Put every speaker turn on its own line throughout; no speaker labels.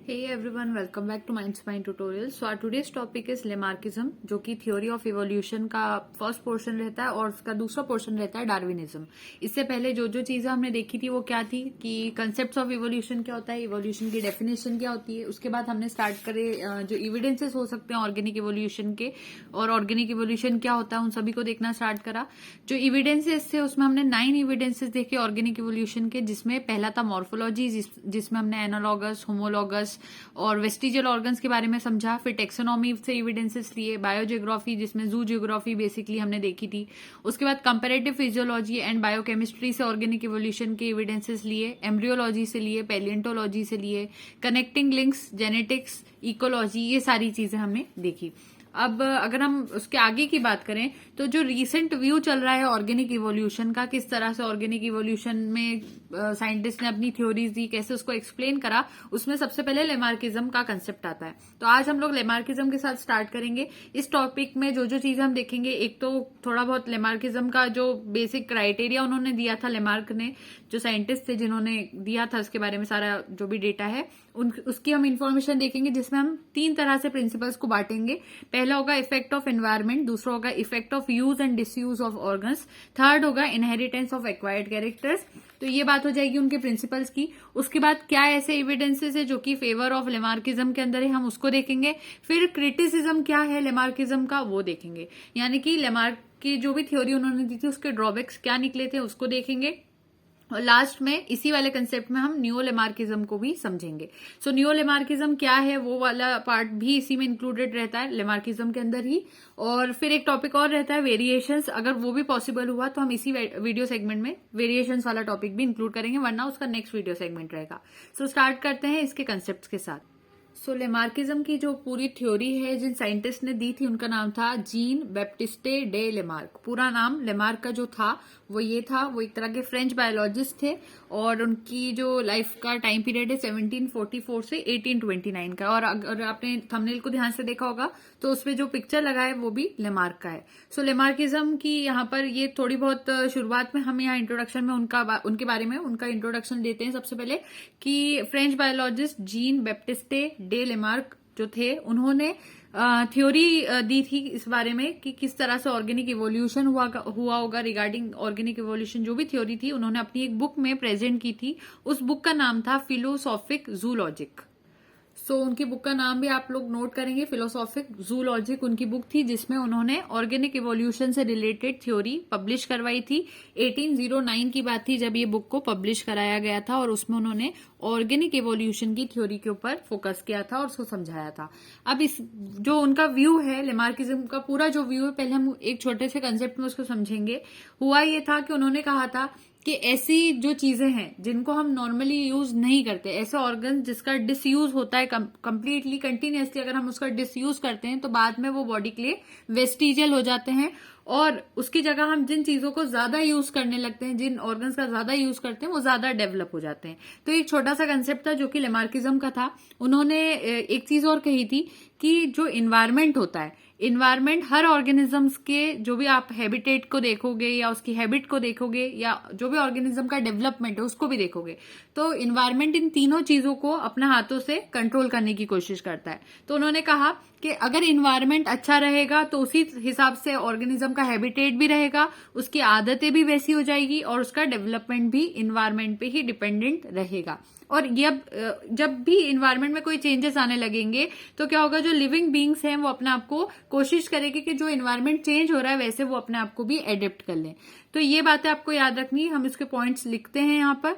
Hey everyone, welcome back to Mind Spine Tutorials. So our today's topic is Lamarckism, जो कि theory of evolution का first portion रहता है और उसका दूसरा पोर्शन रहता है डार्विनिज्म। इससे पहले जो जो चीजें हमने देखी थी वो क्या थी कि कंसेप्ट्स ऑफ इवोल्यूशन क्या होता है, इवोल्यूशन की डेफिनेशन क्या होती है। उसके बाद हमने स्टार्ट करे जो इविडेंसेस हो सकते हैं ऑर्गेनिक इवोल्यूशन के और ऑर्गेनिक इवोल्यूशन क्या होता है उन सभी को देखना स्टार्ट करा। जो इविडेंसेस थे उसमें हमने 9 इविडेंसेस देखे ऑर्गेनिक इवोल्यूशन के, जिसमें पहला था मॉर्फोलॉजी, जिसमें हमने एनालॉगस, होमोलॉगस और वेस्टिजियल ऑर्गन्स के बारे में समझा। फिर टेक्सोनॉमी से इविडेंसेस लिए, बायोजियोग्राफी जिसमें जू जियोग्राफी बेसिकली हमने देखी थी। उसके बाद कंपैरेटिव फिजियोलॉजी एंड बायोकेमिस्ट्री से ऑर्गेनिक इवोल्यूशन के इविडेंसेस लिए, एम्ब्रियोलॉजी से लिए, पैलिएंटोलॉजी से लिए, कनेक्टिंग लिंक्स, जेनेटिक्स, इकोलॉजी, ये सारी चीजें हमने देखी। अब अगर हम उसके आगे की बात करें तो जो रीसेंट व्यू चल रहा है ऑर्गेनिक इवोल्यूशन का, किस तरह से ऑर्गेनिक इवोल्यूशन में साइंटिस्ट ने अपनी थ्योरीज दी, कैसे उसको एक्सप्लेन करा, उसमें सबसे पहले लेमार्किज्म का कंसेप्ट आता है। तो आज हम लोग लेमार्किज्म के साथ स्टार्ट करेंगे। इस टॉपिक में जो जो चीजें हम देखेंगे, एक तो थोड़ा बहुत लेमार्किज्म का जो बेसिक क्राइटेरिया उन्होंने दिया था, लेमार्क ने, जो साइंटिस्ट थे जिन्होंने दिया था उसके बारे में सारा जो भी डेटा है उसकी हम इंफॉर्मेशन देखेंगे, जिसमें हम 3 तरह से प्रिंसिपल्स को बांटेंगे। पहला होगा इफेक्ट ऑफ एनवायरमेंट, दूसरा होगा effect of use and disuse of organs, third होगा इनहेरिटेंस ऑफ एक्वायर्ड कैरेक्टर्स। तो ये बात हो जाएगी उनके प्रिंसिपल्स की। उसके बाद क्या ऐसे एविडेंसेस है जो कि फेवर ऑफ लेमार्किज्म के अंदर है, हम उसको देखेंगे। फिर क्रिटिसिज्म क्या है लेमार्किज्म का, वो देखेंगे। यानी कि लेमार्क की जो भी थ्योरी उन्होंने दी थी उसके ड्रॉबैक्स क्या निकले थे उसको देखेंगे। और लास्ट में इसी वाले कंसेप्ट में हम नियो लेमार्किज्म को भी समझेंगे। सो नियो लेमार्किज्म क्या है वो वाला पार्ट भी इसी में इंक्लूडेड रहता है, लेमार्किज्म के अंदर ही। और फिर एक टॉपिक और रहता है वेरिएशंस, अगर वो भी पॉसिबल हुआ तो हम इसी वीडियो सेगमेंट में वेरिएशंस वाला टॉपिक भी इंक्लूड करेंगे, वरना उसका नेक्स्ट वीडियो सेगमेंट रहेगा। सो स्टार्ट करते हैं इसके कंसेप्ट के साथ। सो लेमार्किज्म की जो पूरी थ्योरी है जिन साइंटिस्ट ने दी थी उनका नाम था जीन बैप्टिस्टे डे लेमार्क। पूरा नाम लेमार्क का जो था वो ये था। वो एक तरह के फ्रेंच बायोलॉजिस्ट थे और उनकी जो लाइफ का टाइम पीरियड है 1744 से 1829 का। और अगर आपने थंबनेल को ध्यान से देखा होगा तो उसमें जो पिक्चर लगा है वो भी लेमार्क का है। सो लेमार्किज्म की यहाँ पर ये थोड़ी बहुत शुरुआत में हम यहाँ इंट्रोडक्शन में उनके बारे में उनका इंट्रोडक्शन देते हैं। सबसे पहले कि French biologist gene Baptiste day Lamarck जो थे उन्होंने थ्योरी दी थी इस बारे में कि किस तरह से ऑर्गेनिक इवोल्यूशन हुआ होगा। रिगार्डिंग ऑर्गेनिक इवोल्यूशन जो भी थ्योरी थी उन्होंने अपनी एक बुक में प्रेजेंट की थी। उस बुक का नाम था फिलोसॉफिक जूलॉजिक। सो उनकी बुक का नाम भी आप लोग नोट करेंगे, फिलोसॉफिक जूलॉजिक उनकी बुक थी, जिसमें उन्होंने ऑर्गेनिक इवोल्यूशन से रिलेटेड थ्योरी पब्लिश करवाई थी। 1809 की बात थी जब ये बुक को पब्लिश कराया गया था और उसमें उन्होंने ऑर्गेनिक इवोल्यूशन की थ्योरी के ऊपर फोकस किया था और उसको समझाया था। अब इस जो उनका व्यू है लेमार्किज्म का, पूरा जो व्यू है, पहले हम एक छोटे से कंसेप्ट में उसको समझेंगे। हुआ ये था कि उन्होंने कहा था कि ऐसी जो चीजें हैं जिनको हम नॉर्मली यूज नहीं करते, ऐसे ऑर्गन जिसका डिसयूज होता है कंप्लीटली कंटिन्यूसली, अगर हम उसका डिसयूज करते हैं तो बाद में वो बॉडी के लिए वेस्टिजियल हो जाते हैं और उसकी जगह हम जिन चीजों को ज्यादा यूज करने लगते हैं, जिन ऑर्गन्स का ज्यादा यूज करते हैं, वो ज्यादा डेवलप हो जाते हैं। तो एक छोटा सा कंसेप्ट था जो कि लेमार्किज्म का था। उन्होंने एक चीज और कही थी कि जो इन्वायरमेंट होता है, इन्वायरमेंट हर ऑर्गेनिजम्स के जो भी आप हैबिटेट को देखोगे या उसकी हैबिट को देखोगे या जो भी ऑर्गेनिज्म का डेवलपमेंट है उसको भी देखोगे, तो इन्वायरमेंट इन तीनों चीजों को अपने हाथों से कंट्रोल करने की कोशिश करता है। तो उन्होंने कहा कि अगर इन्वायरमेंट अच्छा रहेगा तो उसी हिसाब से ऑर्गेनिज्म का हैबिटेट भी रहेगा, उसकी आदतें भी वैसी हो जाएगी और उसका डेवलपमेंट भी इन्वायरमेंट पे ही डिपेंडेंट रहेगा। और ये जब भी इन्वायरमेंट में कोई चेंजेस आने लगेंगे तो क्या होगा, जो लिविंग बींग्स हैं वो अपने आप को कोशिश करेंगे कि जो इन्वायरमेंट चेंज हो रहा है वैसे वो अपने आप को भी एडेप्ट कर लें। तो ये बातें आपको याद रखनी, हम इसके पॉइंट्स लिखते हैं यहाँ पर।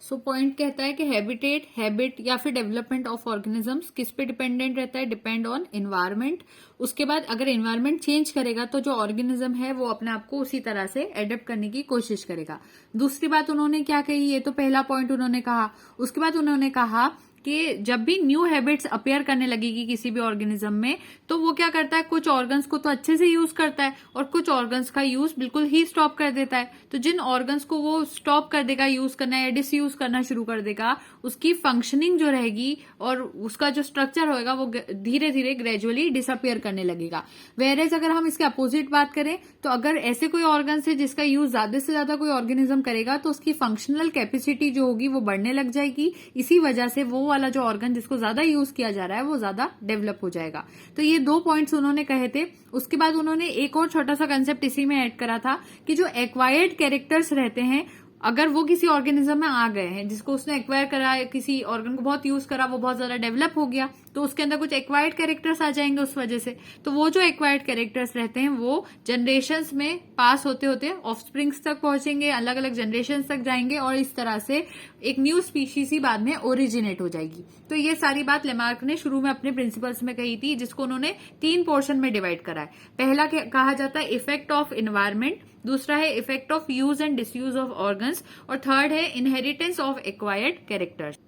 सो पॉइंट कहता है कि हैबिटेट, हैबिट या फिर डेवलपमेंट ऑफ ऑर्गेनिजम्स किस पे डिपेंडेंट रहता है, डिपेंड ऑन इन्वायरमेंट। उसके बाद अगर इन्वायरमेंट चेंज करेगा तो जो ऑर्गेनिज्म है वो अपने आप को उसी तरह से एडेप्ट करने की कोशिश करेगा। दूसरी बात उन्होंने क्या कही, ये तो पहला पॉइंट उन्होंने कहा। उसके बाद उन्होंने कहा कि जब भी न्यू हैबिट्स अपेयर करने लगेगी किसी भी ऑर्गेनिज्म में तो वो क्या करता है, कुछ ऑर्गन्स को तो अच्छे से यूज करता है और कुछ ऑर्गन्स का यूज बिल्कुल ही स्टॉप कर देता है। तो जिन ऑर्गन्स को वो स्टॉप कर देगा यूज करना या डिसयूज करना शुरू कर देगा, उसकी फंक्शनिंग जो रहेगी और उसका जो स्ट्रक्चर होगा वो धीरे धीरे ग्रेजुअली डिसअपियर करने लगेगा। वेरेज अगर हम इसके अपोजिट बात करें तो अगर ऐसे कोई ऑर्गन्स है जिसका यूज ज्यादा से ज्यादा कोई ऑर्गेनिज्म करेगा तो उसकी फंक्शनल कैपेसिटी जो होगी वो बढ़ने लग जाएगी। इसी वजह से वो वाला जो ऑर्गन जिसको ज्यादा यूज किया जा रहा है वो ज्यादा डेवलप हो जाएगा। तो ये 2 पॉइंट्स उन्होंने कहे थे। उसके बाद उन्होंने एक और छोटा सा कंसेप्ट इसी में ऐड करा था कि जो एक्वायर्ड कैरेक्टर्स रहते हैं, अगर वो किसी ऑर्गेनिज्म में आ गए हैं, जिसको उसने एक्वायर करा, किसी ऑर्गन को बहुत यूज करा, वो बहुत ज्यादा डेवलप हो गया, तो उसके अंदर कुछ एक्वायर्ड कैरेक्टर्स आ जाएंगे उस वजह से। तो वो जो एक्वायर्ड कैरेक्टर्स रहते हैं वो जनरेशंस में पास होते होते ऑफस्प्रिंग्स तक पहुंचेंगे, अलग अलग जनरेशंस तक जाएंगे और इस तरह से एक न्यू स्पीशीज ही बाद में ओरिजिनेट हो जाएगी। तो ये सारी बात लेमार्क ने शुरू में अपने प्रिंसिपल्स में कही थी, जिसको उन्होंने 3 पोर्शन में डिवाइड करा है। पहला कहा जाता है इफेक्ट ऑफ इन्वायरमेंट, दूसरा है effect of use and disuse of organs और थर्ड है inheritance of acquired characters.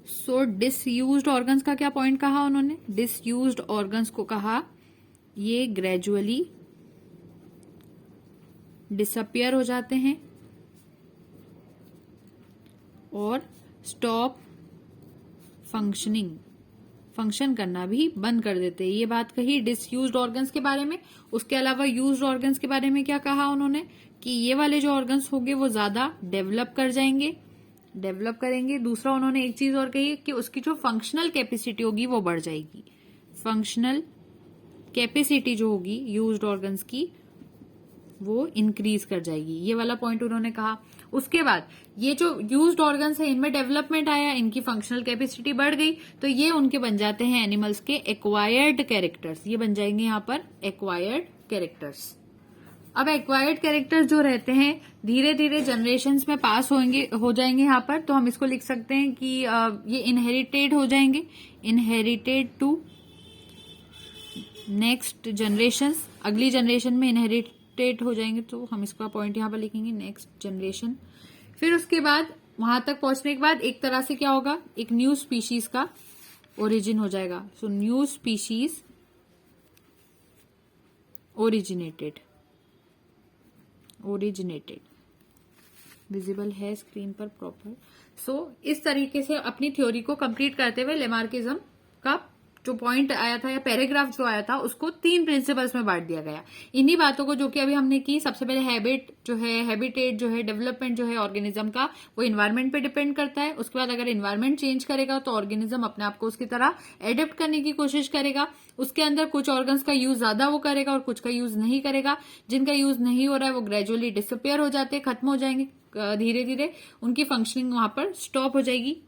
So disused organs का क्या पॉइंट कहा उन्होंने? डिसयूज्ड ऑर्गन्स को कहा ये ग्रेजुअली डिसअपियर हो जाते हैं और स्टॉप फंक्शन करना भी बंद कर देते हैं। ये बात कही डिसयूज्ड ऑर्गन्स के बारे में। उसके अलावा यूज्ड ऑर्गन्स के बारे में क्या कहा उन्होंने कि ये वाले जो ऑर्गन्स होंगे वो ज्यादा डेवलप करेंगे। दूसरा उन्होंने एक चीज और कही कि उसकी जो फंक्शनल कैपेसिटी होगी वो बढ़ जाएगी। फंक्शनल कैपेसिटी जो होगी यूज्ड ऑर्गन्स की वो इंक्रीज कर जाएगी। ये वाला पॉइंट उन्होंने कहा। उसके बाद ये जो यूज्ड ऑर्गन्स है इनमें डेवलपमेंट आया, इनकी फंक्शनल कैपेसिटी बढ़ गई, तो ये उनके बन जाते हैं एनिमल्स के एक्वायर्ड कैरेक्टर्स। ये बन जाएंगे यहाँ पर एक्वायर्ड कैरेक्टर्स। अब एक्वायर्ड कैरेक्टर्स जो रहते हैं धीरे धीरे जनरेशंस में पास हो जाएंगे यहाँ पर। तो हम इसको लिख सकते हैं कि ये इनहेरिटेड हो जाएंगे, इनहेरिटेड टू नेक्स्ट जनरेशंस। अगली जनरेशन में इनहेरिटेड हो जाएंगे, तो हम इसका पॉइंट यहाँ पर लिखेंगे नेक्स्ट जनरेशन। फिर उसके बाद वहां तक पहुंचने के बाद एक तरह से क्या होगा, एक न्यू स्पीशीज का ओरिजिन हो जाएगा। So new species originated visible है स्क्रीन पर प्रॉपर। सो इस तरीके से अपनी थ्योरी को कंप्लीट करते हुए लेमार्किज्म का जो पॉइंट आया था या पैराग्राफ जो आया था उसको 3 प्रिंसिपल्स में बांट दिया गया। इन्हीं बातों को जो कि अभी हमने की, सबसे पहले हैबिटेट जो है डेवलपमेंट जो है ऑर्गेनिज्म का वो इन्वायरमेंट पे डिपेंड करता है। उसके बाद अगर इन्वायरमेंट चेंज करेगा तो ऑर्गेनिज्म अपने आप को उसकी तरह एडेप्ट करने की कोशिश करेगा। उसके अंदर कुछ ऑर्गन्स का यूज ज्यादा वो करेगा और कुछ का यूज नहीं करेगा। जिनका यूज नहीं हो रहा है वो ग्रेजुअली डिसअपियर हो जाते हैं, खत्म हो जाएंगे, धीरे धीरे उनकी फंक्शनिंग वहां पर स्टॉप हो जाएगी।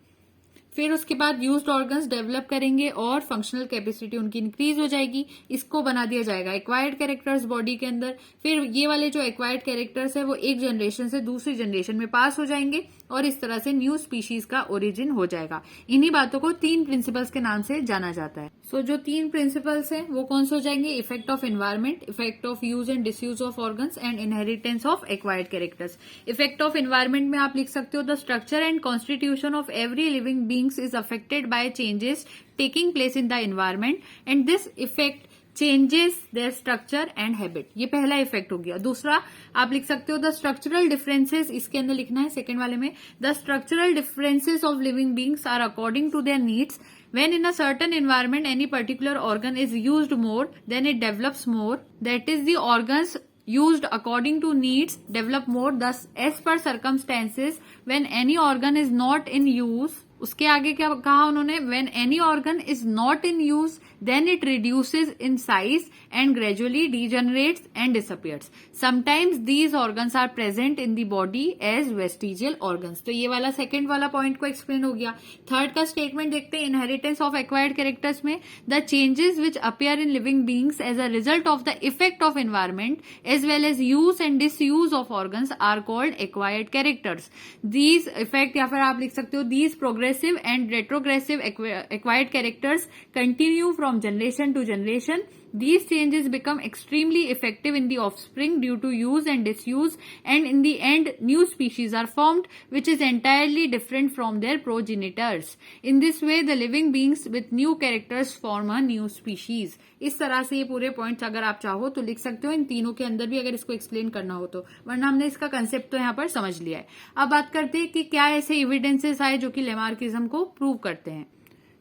फिर उसके बाद यूज्ड ऑर्गन्स डेवलप करेंगे और फंक्शनल कैपेसिटी उनकी इंक्रीज हो जाएगी। इसको बना दिया जाएगा एक्वायर्ड कैरेक्टर्स बॉडी के अंदर। फिर ये वाले जो एक्वायर्ड कैरेक्टर्स है वो एक जनरेशन से दूसरी जनरेशन में पास हो जाएंगे और इस तरह से न्यू स्पीशीज का ओरिजिन हो जाएगा। इन्हीं बातों को 3 प्रिंसिपल्स के नाम से जाना जाता है। सो जो 3 प्रिंसिपल्स हैं वो कौन से हो जाएंगे? Effect of environment, effect of use and disuse of organs and inheritance of acquired characters. Effect of environment में आप लिख सकते हो the structure and constitution of every living beings is affected by changes taking place in the environment and this effect changes there structure and habit. ये पहला effect हो गया। दूसरा आप लिख सकते हो द स्ट्रक्चरल डिफरेंसेस, इसके अंदर लिखना है सेकंड वाले में, the structural differences of living beings are according to their needs. When in a certain environment any particular organ is used more, then it develops more. That is, the organs used according to needs develop more. Thus, as per circumstances, when any organ is not in use, उसके आगे क्या कहा उन्होंने? When any organ is not in use, then it reduces in size and gradually degenerates and disappears. Sometimes these organs are present in the body as vestigial organs. तो ये वाला second वाला point को एक्सप्लेन हो गया। Third का statement देखते हैं इनहेरिटेंस ऑफ एक्वायर्ड कैरेक्टर्स में, the changes which appear in living beings as a result of the effect of environment as well as use and disuse of organs are called acquired characters. These effect या फिर आप लिख सकते हो these progressive and retrogressive acquired characters continue from generation to generation. These changes become extremely effective in the offspring due to use and disuse, and in the end new species are formed which is entirely different from their progenitors. In this way the living beings with new characters form a new species. इस तरह से ये पूरे points अगर आप चाहो तो लिख सकते हो इन तीनों के अंदर भी, अगर इसको एक्सप्लेन करना हो तो, वरना हमने इसका कंसेप्ट तो यहाँ पर समझ लिया है। अब बात करते हैं कि क्या ऐसे एविडेंसेस आए जो कि लेमार्किज्म को प्रूव करते हैं।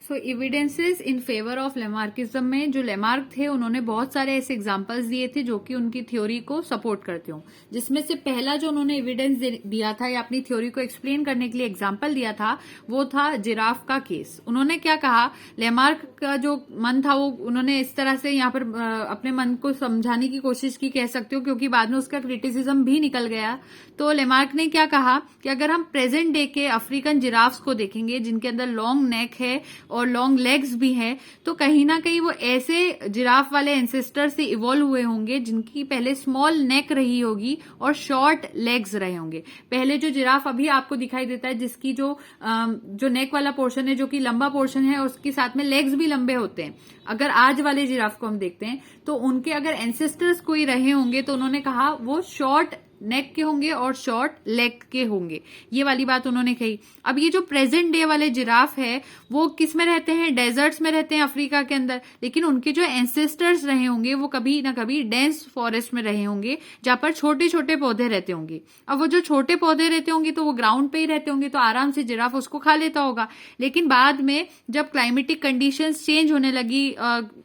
So evidences in favour of Lamarckism में जो लेमार्क थे उन्होंने बहुत सारे ऐसे एग्जांपल्स दिए थे जो कि उनकी थ्योरी को सपोर्ट करते हो, जिसमें से पहला जो उन्होंने एविडेंस दिया था या अपनी थ्योरी को एक्सप्लेन करने के लिए एग्जांपल दिया था वो था जिराफ का केस। उन्होंने क्या कहा, लेमार्क का जो मन था वो उन्होंने इस तरह से यहाँ पर अपने मन को समझाने की कोशिश की, कह सकते हो, क्योंकि बाद में उसका क्रिटिसिज्म भी निकल गया। तो लेमार्क ने क्या कहा कि अगर हम प्रेजेंट डे के अफ्रीकन जिराफ्स को देखेंगे जिनके अंदर लॉन्ग नेक है और लॉन्ग लेग्स भी हैं, तो कहीं ना कहीं वो ऐसे जिराफ वाले एंसेस्टर से इवॉल्व हुए होंगे जिनकी पहले स्मॉल नेक रही होगी और शॉर्ट लेग्स रहे होंगे। पहले जो जिराफ अभी आपको दिखाई देता है जिसकी जो नेक वाला पोर्शन है जो कि लंबा पोर्शन है, उसके साथ में लेग्स भी लंबे होते हैं। अगर आज वाले जिराफ को हम देखते हैं तो उनके अगर एंसेस्टर्स कोई रहे होंगे तो उन्होंने कहा वो शॉर्ट नेक के होंगे और शॉर्ट लेग के होंगे, ये वाली बात उन्होंने कही। अब ये जो प्रेजेंट डे वाले जिराफ है वो किस में रहते हैं, डेजर्ट्स में रहते हैं अफ्रीका के अंदर, लेकिन उनके जो एंसेस्टर्स रहे होंगे वो कभी ना कभी डेंस फॉरेस्ट में रहे होंगे जहां पर छोटे छोटे पौधे रहते होंगे। अब वो जो छोटे पौधे रहते होंगे तो वो ग्राउंड पे ही रहते होंगे तो आराम से जिराफ उसको खा लेता होगा। लेकिन बाद में जब क्लाइमेटिक कंडीशंस चेंज होने लगी,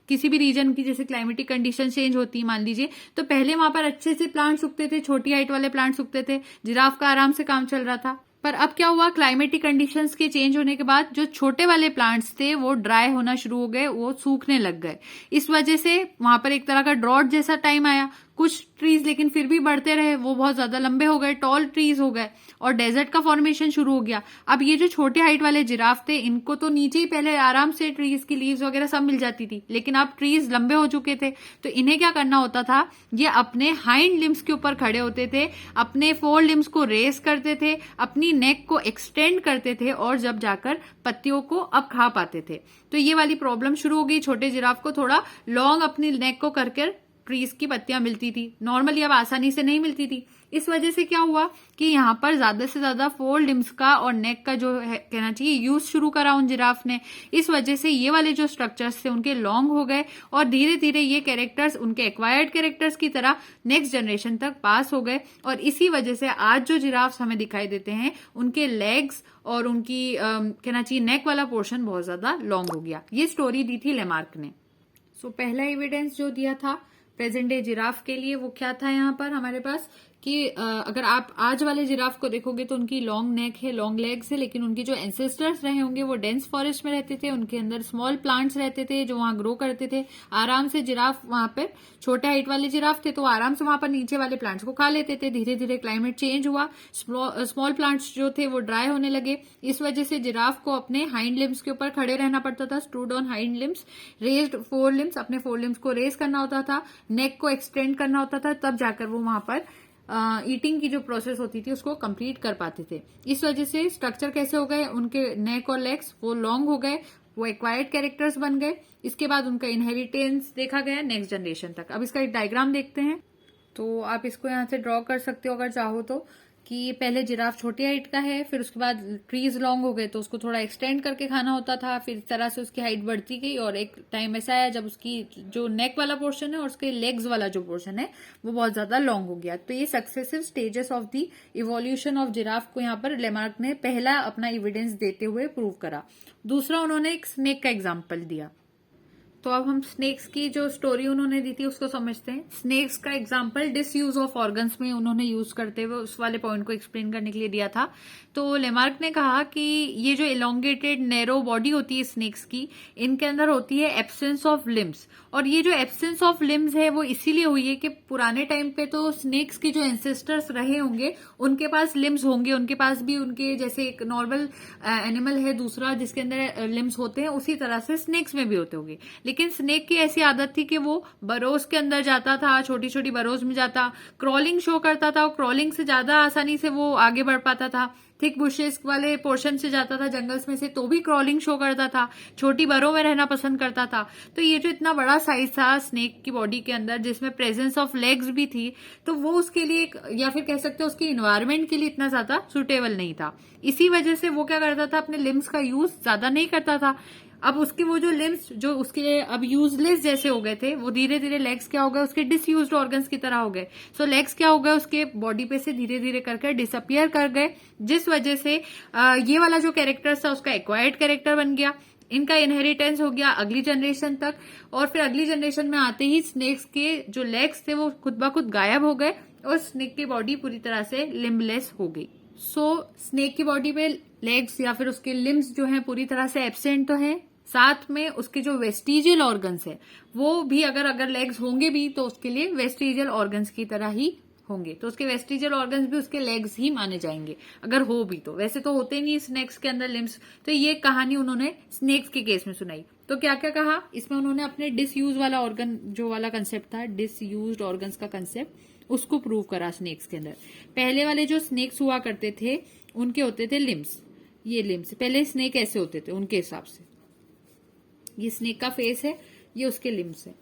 किसी भी रीजन की जैसे क्लाइमेटिक कंडीशन चेंज होती है मान लीजिए, तो पहले वहां पर अच्छे से प्लांट्स उगते थे, छोटी हाइट वाले प्लांट्स उगते थे, जिराफ का आराम से काम चल रहा था। पर अब क्या हुआ, क्लाइमेटिक कंडीशंस के चेंज होने के बाद जो छोटे वाले प्लांट्स थे वो ड्राई होना शुरू हो गए, वो सूखने लग गए। इस वजह से वहां पर एक तरह का ड्रॉट जैसा टाइम आया। कुछ ट्रीज लेकिन फिर भी बढ़ते रहे, वो बहुत ज्यादा लंबे हो गए, टॉल ट्रीज हो गए और डेजर्ट का फॉर्मेशन शुरू हो गया। अब ये जो छोटे हाइट वाले जिराफ थे इनको तो नीचे ही पहले आराम से ट्रीज की लीव्स वगैरह सब मिल जाती थी, लेकिन अब ट्रीज लंबे हो चुके थे तो इन्हें क्या करना होता था, ये अपने हाइंड लिम्स के ऊपर खड़े होते थे, अपने फोर लिम्स को रेस करते थे, अपनी नेक को एक्सटेंड करते थे और जब जाकर पत्तियों को अब खा पाते थे। तो ये वाली प्रॉब्लम शुरू हो गई, छोटे जिराफ को थोड़ा लॉन्ग अपनी नेक को करके ट्रीज की पत्तियां मिलती थी, नॉर्मली अब आसानी से नहीं मिलती थी। इस वजह से क्या हुआ कि यहाँ पर ज्यादा से ज्यादा फोर लिम्स का और नेक का जो है कहना चाहिए यूज शुरू करा उन जिराफ ने। इस वजह से ये वाले जो स्ट्रक्चर्स थे उनके लॉन्ग हो गए और धीरे धीरे ये कैरेक्टर्स उनके एक्वायर्ड कैरेक्टर्स की तरह नेक्स्ट जनरेशन तक पास हो गए। और इसी वजह से आज जो जिराफ्स हमें दिखाई देते हैं उनके लेग्स और उनकी कहना चाहिए नेक वाला पोर्शन बहुत ज्यादा लॉन्ग हो गया। ये स्टोरी दी थी लेमार्क ने। सो पहला एविडेंस जो दिया था प्रेजेंट डे जिराफ के लिए वो क्या था यहाँ पर हमारे पास कि अगर आप आज वाले जिराफ को देखोगे तो उनकी लॉन्ग नेक है, लॉन्ग लेग्स है, लेकिन उनके जो एंसेस्टर्स रहे होंगे वो डेंस फॉरेस्ट में रहते थे, उनके अंदर स्मॉल प्लांट्स रहते थे जो वहां ग्रो करते थे। आराम से जिराफ वहां पर छोटे हाइट वाले जिराफ थे तो आराम से वहां पर नीचे वाले प्लांट्स को खा लेते थे। धीरे धीरे क्लाइमेट चेंज हुआ, स्मॉल प्लांट्स जो थे वो ड्राई होने लगे। इस वजह से जिराफ को अपने हाइंड लिम्स के ऊपर खड़े रहना पड़ता था, stood on hind limbs, raised four limbs, अपने फोर लिम्स को रेस करना होता था, नेक को एक्सटेंड करना होता था, तब जाकर वो वहां पर ईटिंग की जो प्रोसेस होती थी उसको कंप्लीट कर पाते थे। इस वजह से स्ट्रक्चर कैसे हो गए, उनके नेक और लेग्स वो लॉन्ग हो गए, वो एक्वायर्ड कैरेक्टर्स बन गए। इसके बाद उनका इनहेरिटेंस देखा गया नेक्स्ट जनरेशन तक। अब इसका एक डायग्राम देखते हैं तो आप इसको यहाँ से ड्रॉ कर सकते हो अगर चाहो तो, कि पहले जिराफ छोटी हाइट का है, फिर उसके बाद ट्रीज लॉन्ग हो गए तो उसको थोड़ा एक्सटेंड करके खाना होता था, फिर इस तरह से उसकी हाइट बढ़ती गई और एक टाइम ऐसा आया जब उसकी जो नेक वाला पोर्शन है और उसके लेग्स वाला जो पोर्शन है वो बहुत ज्यादा लॉन्ग हो गया। तो ये successive stages of the evolution of giraffe को यहाँ पर लेमार्क ने पहला अपना एविडेंस देते हुए प्रूव करा। दूसरा उन्होंने एक स्नेक का एग्जाम्पल दिया। तो अब हम स्नेक्स की जो स्टोरी उन्होंने दी थी उसको समझते हैं। स्नेक्स का एग्जांपल डिसयूज ऑफ ऑर्गन्स में उन्होंने यूज करते हुए उस वाले पॉइंट को एक्सप्लेन करने के लिए दिया था। तो लेमार्क ने कहा कि ये जो एलोंगेटेड नैरो बॉडी होती है स्नेक्स की, इनके अंदर होती है एब्सेंस ऑफ लिम्स। और ये जो एब्सेंस ऑफ लिम्स है वो इसीलिए हुई है कि पुराने टाइम पे तो स्नेक्स के जो एंसेस्टर्स रहे होंगे उनके पास लिम्स होंगे, उनके पास भी उनके जैसे एक नॉर्मल एनिमल है दूसरा जिसके अंदर लिम्स होते हैं उसी तरह से स्नेक्स में भी होते होंगे। लेकिन स्नेक की ऐसी आदत थी कि वो बरोज के अंदर जाता था, छोटी छोटी बरोज में जाता, क्रॉलिंग शो करता था और क्रॉलिंग से ज्यादा आसानी से वो आगे बढ़ पाता था। थिक बुशेस वाले पोर्शन से जाता था जंगल्स में से तो भी क्रॉलिंग शो करता था, छोटी बरों में रहना पसंद करता था। तो ये जो इतना बड़ा साइज था स्नेक की बॉडी के अंदर जिसमें प्रेजेंस ऑफ लेग्स भी थी, तो वो उसके लिए या फिर कह सकते हो उसके इन्वायरमेंट के लिए इतना ज्यादा सुटेबल नहीं था। इसी वजह से वो क्या करता था, अपने लिम्स का यूज ज्यादा नहीं करता था। अब उसके वो जो लिम्स जो उसके अब यूजलेस जैसे हो गए थे वो धीरे धीरे लेग्स क्या हो गए उसके डिसयूज्ड ऑर्गन्स की तरह हो गए। सो लेग्स क्या हो गए उसके बॉडी पे से धीरे धीरे करके डिसअपियर कर गए, जिस वजह से ये वाला जो कैरेक्टर था उसका एक्वायर्ड कैरेक्टर बन गया। इनका इनहेरिटेंस हो गया अगली जनरेशन तक, और फिर अगली जनरेशन में आते ही स्नेक्स के जो लेग्स थे वो खुद ब खुद गायब हो गए और स्नेक की बॉडी पूरी तरह से लिम्बलेस हो गई। स्नेक की बॉडी पे लेग्स या फिर उसके लिम्स जो है पूरी तरह से एब्सेंट तो है, साथ में उसके जो वेस्टिजियल ऑर्गन्स है वो भी अगर लेग्स होंगे भी तो उसके लिए वेस्टिजियल ऑर्गन्स की तरह ही होंगे, तो उसके वेस्टिजियल ऑर्गन्स भी उसके लेग्स ही माने जाएंगे अगर हो भी तो। वैसे तो होते नहीं स्नेक्स के अंदर लिम्स। तो ये कहानी उन्होंने स्नेक्स के केस में सुनाई। तो क्या क्या कहा इसमें उन्होंने, अपने डिसयूज वाला ऑर्गन जो वाला कंसेप्ट था, डिसयूज्ड ऑर्गन्स का कंसेप्ट, उसको प्रूव करा स्नेक्स के अंदर। पहले वाले जो स्नेक्स हुआ करते थे उनके होते थे लिम्स, ये लिम्स पहले स्नेक ऐसे होते थे उनके हिसाब से, ये स्नेक का फेस है, ये उसके लिम्स है।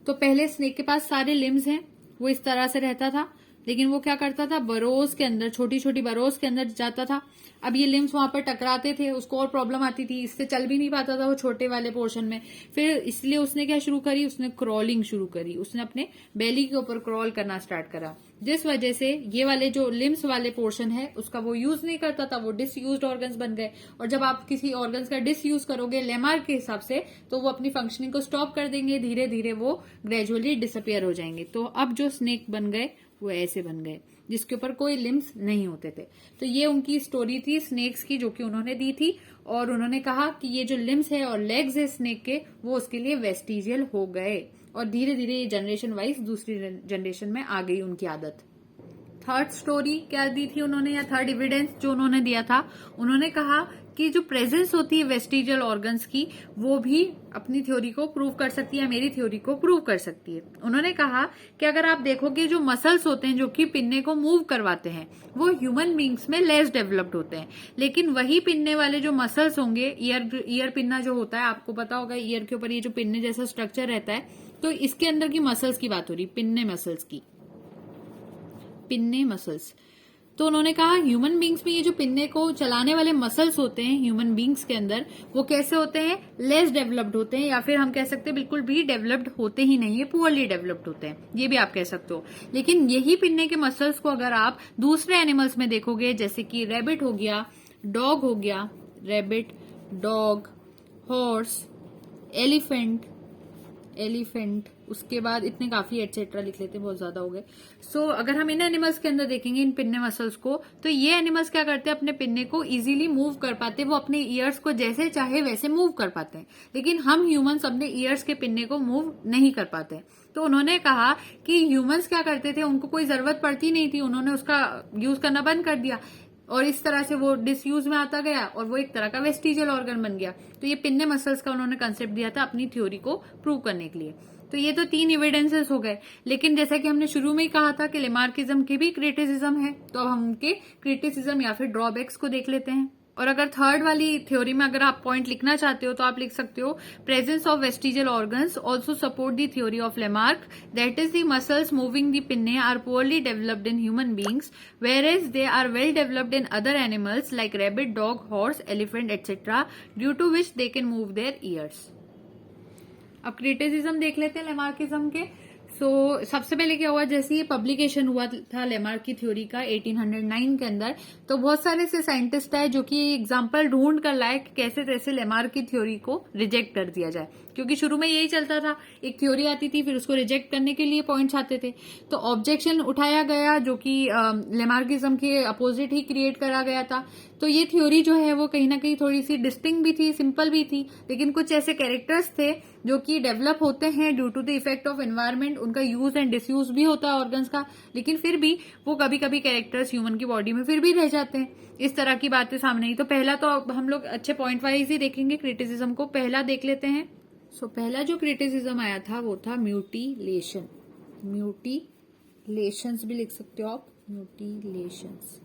तो पहले स्नेक के पास सारे लिम्स हैं, वो इस तरह से रहता था, लेकिन वो क्या करता था, बरोज के अंदर, छोटी छोटी बरोज के अंदर जाता था। अब ये लिम्स वहां पर टकराते थे, उसको और प्रॉब्लम आती थी, इससे चल भी नहीं पाता था वो छोटे वाले पोर्शन में। फिर इसलिए उसने क्या शुरू करी, उसने क्रॉलिंग शुरू करी, उसने अपने बेली के ऊपर क्रॉल करना स्टार्ट करा, जिस वजह से ये वाले जो लिम्स वाले पोर्शन है उसका वो यूज नहीं करता था, वो डिसयूज्ड ऑर्गन्स बन गए। और जब आप किसी ऑर्गन्स का डिसयूज करोगे लेमार्क के हिसाब से, तो वो अपनी फंक्शनिंग को स्टॉप कर देंगे, धीरे धीरे वो ग्रेजुअली डिसअपियर हो जाएंगे। तो अब जो स्नेक बन गए वो ऐसे बन गए, जिसके ऊपर कोई लिम्स नहीं होते थे। तो ये उनकी स्टोरी थी स्नेक्स की, जो कि उन्होंने दी थी, और उन्होंने कहा कि ये जो लिम्स है और लेग्स है स्नेक के, वो उसके लिए वेस्टिजियल हो गए, और धीरे धीरे ये जनरेशन वाइज दूसरी जनरेशन में आ गई उनकी आदत। थर्ड स्टोरी क्या दी थी उन्होंने, या थर्ड एविडेंस जो उन्होंने दिया था, उन्होंने कहा कि जो प्रेजेंस होती है वेस्टिजियल ऑर्गन्स की, वो भी अपनी थ्योरी को प्रूव कर सकती है, मेरी थ्योरी को प्रूव कर सकती है। उन्होंने कहा कि अगर आप देखोगे जो मसल्स होते हैं जो कि पिन्ने को मूव करवाते हैं, वो ह्यूमन बींग्स में लेस डेवलप्ड होते हैं, लेकिन वही पिन्ने वाले जो मसल्स होंगे, ईयर पिन्ना जो होता है, आपको पता होगा ईयर के ऊपर ये जो पिन्ने जैसा स्ट्रक्चर रहता है, तो इसके अंदर की मसल्स की बात हो रही, पिन्ने मसल्स की, पिन्ने मसल्स। तो उन्होंने कहा ह्यूमन बींग्स में ये जो पिन्ने को चलाने वाले मसल्स होते हैं ह्यूमन बींग्स के अंदर, वो कैसे होते हैं, लेस डेवलप्ड होते हैं, या फिर हम कह सकते हैं बिल्कुल भी डेवलप्ड होते ही नहीं है, पुअरली डेवलप्ड होते हैं, ये भी आप कह सकते हो। लेकिन यही पिन्ने के मसल्स को अगर आप दूसरे एनिमल्स में देखोगे, जैसे कि रैबिट हो गया, डॉग हो गया, रैबिट, डॉग, हॉर्स, एलिफेंट, उसके बाद इतने काफी एटसेट्रा लिख लेते हैं, बहुत ज्यादा हो गए। अगर हम इन एनिमल्स के अंदर देखेंगे इन पिन्ने मसल्स को, तो ये एनिमल्स क्या करते हैं, अपने पिन्ने को इजीली मूव कर पाते हैं, वो अपने ईयर्स को जैसे चाहे वैसे मूव कर पाते हैं, लेकिन हम ह्यूमंस अपने ईयर्स के पिन्ने को मूव नहीं कर पाते। तो उन्होंने कहा कि ह्यूमंस क्या करते थे, उनको कोई जरूरत पड़ती नहीं थी, उन्होंने उसका यूज करना बंद कर दिया, और इस तरह से वो डिसयूज में आता गया और वो एक तरह का वेस्टिजियल ऑर्गन बन गया। तो ये पिन्ने मसल्स का उन्होंने कंसेप्ट दिया था अपनी थ्योरी को प्रूव करने के लिए। तो ये तो 3 एविडेंसेस हो गए, लेकिन जैसा कि हमने शुरू में ही कहा था कि लेमार्किज्म के भी क्रिटिसिज्म है, तो अब हम उनके क्रिटिसिज्म या फिर ड्रॉबैक्स को देख लेते हैं। और अगर थर्ड वाली थ्योरी में अगर आप पॉइंट लिखना चाहते हो तो आप लिख सकते हो, presence of vestigial organs also support the theory of Lamarck that is the muscles moving the pinnae are poorly developed in human beings whereas they are well developed in other animals like rabbit, dog, horse, elephant etc. due to which they can move their ears। अब criticism देख लेते हैं Lamarckism के। सबसे पहले क्या हुआ, जैसे ये पब्लिकेशन हुआ था लेमार्क की थ्योरी का 1809 के अंदर, तो बहुत सारे से साइंटिस्ट आए जो कि एग्जाम्पल ढूंढ कर लाए कि कैसे कैसे लेमार्क की थ्योरी को रिजेक्ट कर दिया जाए, क्योंकि शुरू में यही चलता था, एक थ्योरी आती थी, फिर उसको रिजेक्ट करने के लिए पॉइंट्स आते थे। तो ऑब्जेक्शन उठाया गया जो कि लेमार्किज्म के अपोजिट ही क्रिएट करा गया था। तो ये थ्योरी जो है वो कहीं ना कहीं थोड़ी सी डिस्टिंक्ट भी थी, सिंपल भी थी, लेकिन कुछ ऐसे कैरेक्टर्स थे जो कि डेवलप होते हैं due to the effect of environment, उनका यूज एंड डिसयूज भी होता है ऑर्गन्स का, लेकिन फिर भी वो कभी कभी कैरेक्टर्स ह्यूमन की बॉडी में फिर भी रह जाते हैं। इस तरह की बातें सामने ही। तो पहला तो हम लोग अच्छे पॉइंट वाइज ही देखेंगे क्रिटिसिज्म को। पहला देख लेते हैं। पहला जो क्रिटिसिज्म आया था वो था म्यूटिलेशन, म्यूटिलेशंस भी लिख सकते हो आप, म्यूटिलेशंस।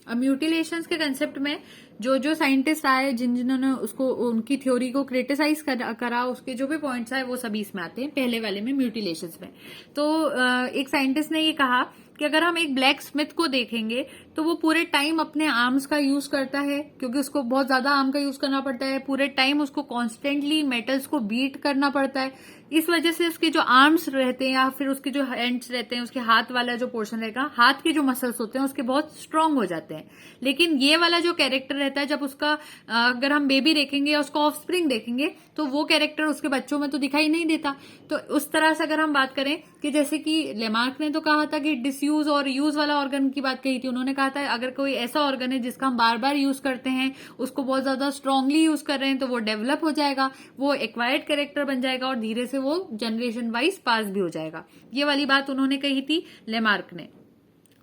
अब म्यूटिलेशंस के कंसेप्ट में जो साइंटिस्ट आए जिन्होंने उसको उनकी थ्योरी को क्रिटिसाइज करा उसके जो भी पॉइंट्स आए वो सभी इसमें आते हैं, पहले वाले में म्यूटिलेशंस में। तो एक साइंटिस्ट ने ये कहा कि अगर हम एक ब्लैक स्मिथ को देखेंगे तो वो पूरे टाइम अपने आर्म्स का यूज करता है, क्योंकि उसको बहुत ज्यादा आर्म का यूज करना पड़ता है, पूरे टाइम उसको कॉन्स्टेंटली मेटल्स को बीट करना पड़ता है। इस वजह से उसके जो आर्म्स रहते हैं या फिर उसके जो हैंड्स रहते हैं, उसके हाथ वाला जो पोर्शन रहेगा, हाथ के जो मसल्स होते हैं उसके बहुत स्ट्रांग हो जाते हैं। लेकिन ये वाला जो कैरेक्टर रहता रहता है जब उसका अगर हम बेबी देखेंगे या उसका ऑफस्प्रिंग देखेंगे तो वो कैरेक्टर उसके बच्चों में तो दिखाई नहीं देता। तो उस तरह से अगर हम बात करें कि जैसे कि लेमार्क ने तो कहा था कि डिसयूज और यूज वाला ऑर्गन की बात कही थी। उन्होंने कहा था अगर कोई ऐसा ऑर्गन है जिसका हम बार बार यूज करते हैं, उसको बहुत ज्यादा स्ट्रांगली यूज कर रहे हैं, तो वो डेवलप हो जाएगा, वो एक्वायर्ड कैरेक्टर बन जाएगा और धीरे से वो जनरेशन वाइज पास भी हो जाएगा। ये वाली बात उन्होंने कही थी लेमार्क ने।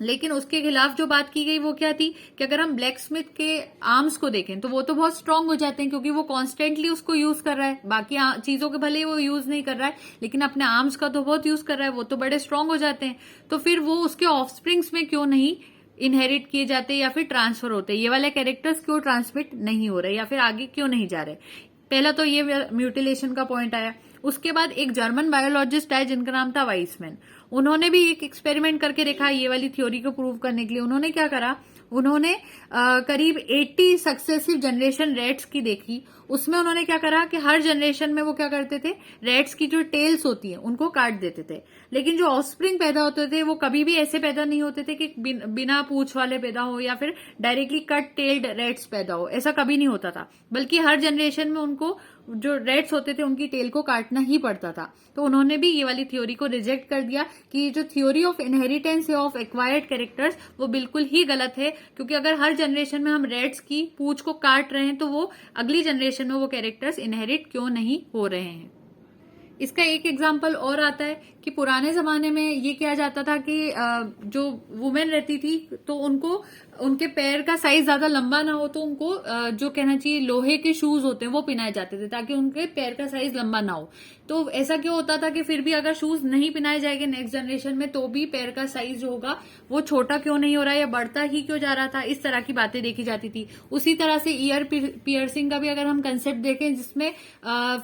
लेकिन उसके खिलाफ जो बात की गई वो क्या थी कि अगर हम ब्लैक स्मिथ के आर्म्स को देखें तो वो तो बहुत स्ट्रांग हो जाते हैं क्योंकि वो कॉन्स्टेंटली उसको यूज कर रहा है। बाकी चीजों के भले वो यूज नहीं कर रहा है लेकिन अपने आर्म्स का तो बहुत यूज कर रहा है, वो तो बड़े स्ट्रांग हो जाते हैं। तो फिर वो उसके ऑफस्प्रिंग्स में क्यों नहीं इनहेरिट किए जाते या फिर ट्रांसफर होते, ये वाले कैरेक्टर्स क्यों ट्रांसमिट नहीं हो रहे या फिर आगे क्यों नहीं जा रहे। पहला तो ये म्यूटिलेशन का पॉइंट आया। उसके बाद एक जर्मन बायोलॉजिस्ट आए जिनका नाम था वाइसमैन। उन्होंने भी एक एक्सपेरिमेंट करके देखा ये वाली थ्योरी को प्रूव करने के लिए। उन्होंने क्या करा, उन्होंने करीब 80 सक्सेसिव जनरेशन रेट्स की देखी। उसमें उन्होंने क्या करा कि हर जनरेशन में वो क्या करते थे, रेट्स की जो टेल्स होती है उनको काट देते थे। लेकिन जो ऑफस्प्रिंग पैदा होते थे वो कभी भी ऐसे पैदा नहीं होते थे कि बिना पूंछ वाले पैदा हो या फिर डायरेक्टली कट टेल्ड रेट्स पैदा हो, ऐसा कभी नहीं होता था। बल्कि हर जनरेशन में उनको जो रेट्स होते थे उनकी टेल को काटना ही पड़ता था। तो उन्होंने भी ये वाली थ्योरी को रिजेक्ट कर दिया कि जो थ्योरी ऑफ इनहेरिटेंस है ऑफ एक्वायर्ड कैरेक्टर्स वो बिल्कुल ही गलत है, क्योंकि अगर हर जनरेशन में हम रेट्स की पूंछ को काट रहे हैं तो वो अगली जनरेशन में वो कैरेक्टर्स इनहेरिट क्यों नहीं हो रहे हैं। इसका एक एग्जाम्पल और आता है कि पुराने जमाने में ये किया जाता था कि जो वुमेन रहती थी तो उनको उनके पैर का साइज ज्यादा लंबा ना हो तो उनको जो कहना चाहिए लोहे के शूज होते हैं वो पहनाए जाते थे ताकि उनके पैर का साइज लंबा ना हो। तो ऐसा क्यों होता था कि फिर भी अगर शूज नहीं पहनाए जाएंगे नेक्स्ट जनरेशन में तो भी पैर का साइज जो होगा वो छोटा क्यों नहीं हो रहा है या बढ़ता ही क्यों जा रहा था, इस तरह की बातें देखी जाती थी। उसी तरह से ईयर पियर्सिंग का भी अगर हम कंसेप्ट देखें जिसमें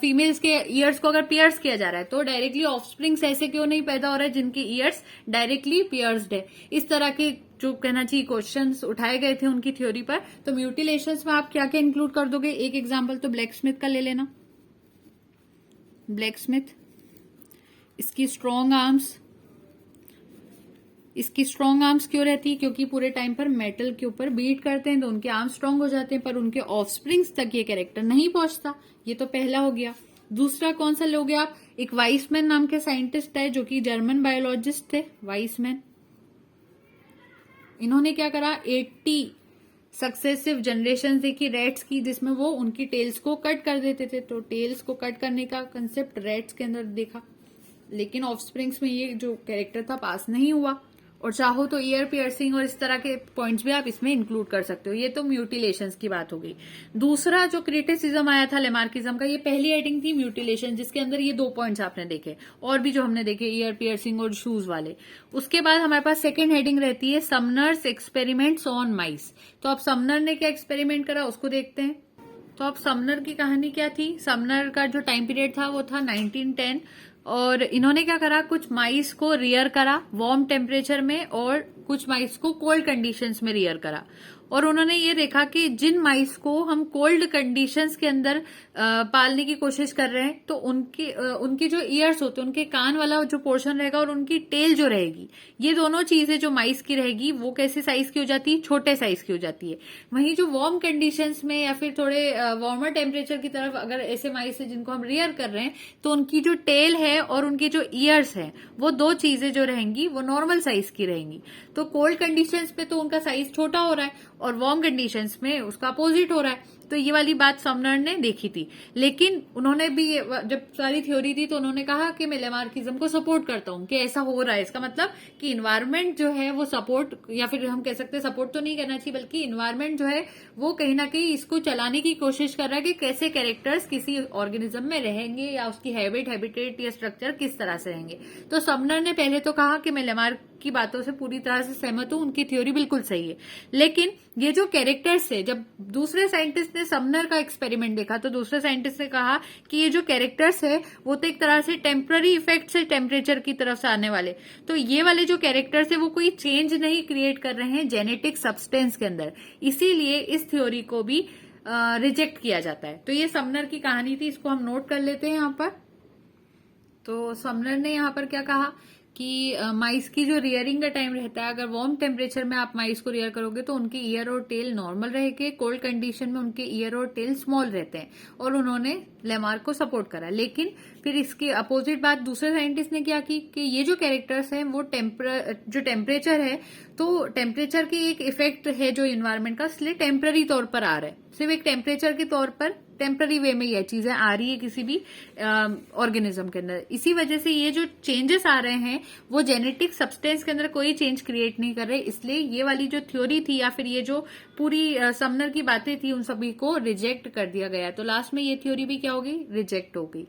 फीमेल्स के ईयर्स को अगर पियर्स किया जा रहा है तो डायरेक्टली ऑफस्प्रिंग्स ऐसे क्यों नहीं पैदा हो रहे हैं जिनके ईयर्स डायरेक्टली पियर्स्ड है। इस तरह के जो कहना चाहिए क्वेश्चंस उठाए गए थे उनकी थ्योरी पर। तो म्यूटिलेशंस में आप क्या क्या इंक्लूड कर दोगे, एक एग्जांपल तो ब्लैक स्मिथ का ले लेना। ब्लैक स्मिथ, इसकी स्ट्रॉन्ग आर्म्स, इसकी स्ट्रॉन्ग आर्म्स क्यों रहती है, क्योंकि पूरे टाइम पर मेटल के ऊपर बीट करते हैं तो उनके आर्म्स स्ट्रॉन्ग हो जाते हैं, पर उनके ऑफस्प्रिंग्स तक ये कैरेक्टर नहीं पहुंचता। ये तो पहला हो गया। दूसरा कौन सा लोगे आप, एक वाइसमैन नाम के साइंटिस्ट है जो कि जर्मन बायोलॉजिस्ट थे, वाइसमैन। इन्होंने क्या करा, 80 सक्सेसिव जनरेशन देखी रेट्स की जिसमें वो उनकी टेल्स को कट कर देते थे। तो टेल्स को कट करने का कंसेप्ट रेट्स के अंदर देखा, लेकिन ऑफस्प्रिंग्स में ये जो कैरेक्टर था पास नहीं हुआ। और चाहो तो ईयर पियर्सिंग और इस तरह के पॉइंट्स भी आप इसमें इंक्लूड कर सकते हो। ये तो म्यूटिलेशंस की बात हो गई। दूसरा जो क्रिटिसिज्म आया था लेमार्किज्म का, ये पहली हेडिंग थी म्यूटिलेशन जिसके अंदर ये 2 पॉइंट्स आपने देखे और भी जो हमने देखे ईयर पियर्सिंग और शूज वाले। उसके बाद हमारे पास सेकेंड हेडिंग रहती है समनर्स एक्सपेरिमेंट्स ऑन माइस। तो अब समनर ने क्या एक्सपेरिमेंट करा उसको देखते हैं। तो अब समनर की कहानी क्या थी, समनर का जो टाइम पीरियड था वो था 1910 और इन्होंने क्या करा, कुछ माइस को रियर करा वार्म टेम्परेचर में और कुछ माइस को कोल्ड कंडीशंस में रियर करा। और उन्होंने ये देखा कि जिन माइस को हम कोल्ड कंडीशंस के अंदर पालने की कोशिश कर रहे हैं तो उनकी जो ईयर्स होते हैं, उनके कान वाला जो पोर्शन रहेगा और उनकी टेल जो रहेगी, ये दोनों चीजें जो माइस की रहेगी वो कैसे साइज की हो जाती है, छोटे साइज की हो जाती है। वहीं जो वार्म कंडीशंस में या फिर थोड़े वार्मर टेम्परेचर की तरफ अगर ऐसे माइस है जिनको हम रियर कर रहे हैं तो उनकी जो टेल है और उनकी जो ईयर्स है वो 2 चीजें जो रहेंगी वो नॉर्मल साइज की रहेंगी। तो कोल्ड कंडीशंस पे तो उनका साइज छोटा हो रहा है और वार्म कंडीशंस में उसका अपोजिट हो रहा है। तो ये वाली बात समनर ने देखी थी। लेकिन उन्होंने भी जब सारी थ्योरी दी तो उन्होंने कहा कि मैं लेमार्किज्म को सपोर्ट करता हूं कि ऐसा हो रहा है। इसका मतलब कि इन्वायरमेंट जो है वो सपोर्ट, या फिर हम कह सकते हैं सपोर्ट तो नहीं करना चाहिए बल्कि इन्वायरमेंट जो है वो कहीं ना कहीं इसको चलाने की कोशिश कर रहा है कि कैसे कैरेक्टर्स किसी ऑर्गेनिज्म में रहेंगे या उसकी हैबिटेट या स्ट्रक्चर किस तरह से रहेंगे। तो समनर ने पहले तो कहा कि मैं लेमार्क की बातों से पूरी तरह से सहमत हूं, उनकी थ्योरी बिल्कुल सही है। लेकिन ये जो कैरेक्टर्स है, जब दूसरे साइंटिस्ट ने समनर का एक्सपेरिमेंट देखा तो दूसरे साइंटिस्ट ने कहा कि ये जो कैरेक्टर्स है वो तो एक तरह से टेम्पररी इफेक्ट से टेम्परेचर की तरफ से आने वाले, तो ये वाले जो कैरेक्टर्स है वो कोई चेंज नहीं क्रिएट कर रहे हैं जेनेटिक सब्सटेंस के अंदर, इसीलिए इस थ्योरी को भी रिजेक्ट किया जाता है। तो ये समनर की कहानी थी, इसको हम नोट कर लेते हैं यहाँ पर। तो समनर ने यहाँ पर क्या कहा कि माइस की जो रियरिंग का टाइम रहता है, अगर वार्म टेम्परेचर में आप माइस को रियर करोगे तो उनके ईयर और टेल नॉर्मल रहेंगे, कोल्ड कंडीशन में उनके ईयर और टेल स्मॉल रहते हैं, और उन्होंने लेमार्क को सपोर्ट करा। लेकिन फिर इसकी अपोजिट बात दूसरे साइंटिस्ट ने क्या की कि ये जो कैरेक्टर्स हैं वो जो टेम्परेचर है, तो टेम्परेचर की एक इफेक्ट है जो इन्वायरमेंट का, इसलिए टेम्पररी तौर पर आ रहा है, सिर्फ एक टेम्परेचर के तौर पर टेम्पररी वे में ये चीजें आ रही है किसी भी ऑर्गेनिज्म के अंदर। इसी वजह से ये जो चेंजेस आ रहे हैं वो जेनेटिक सब्सटेंस के अंदर कोई चेंज क्रिएट नहीं कर रहे, इसलिए ये वाली जो थ्योरी थी या फिर ये जो पूरी समनर की बातें थी उन सभी को रिजेक्ट कर दिया गया। तो लास्ट में ये थ्योरी भी क्या होगी, रिजेक्ट हो गई।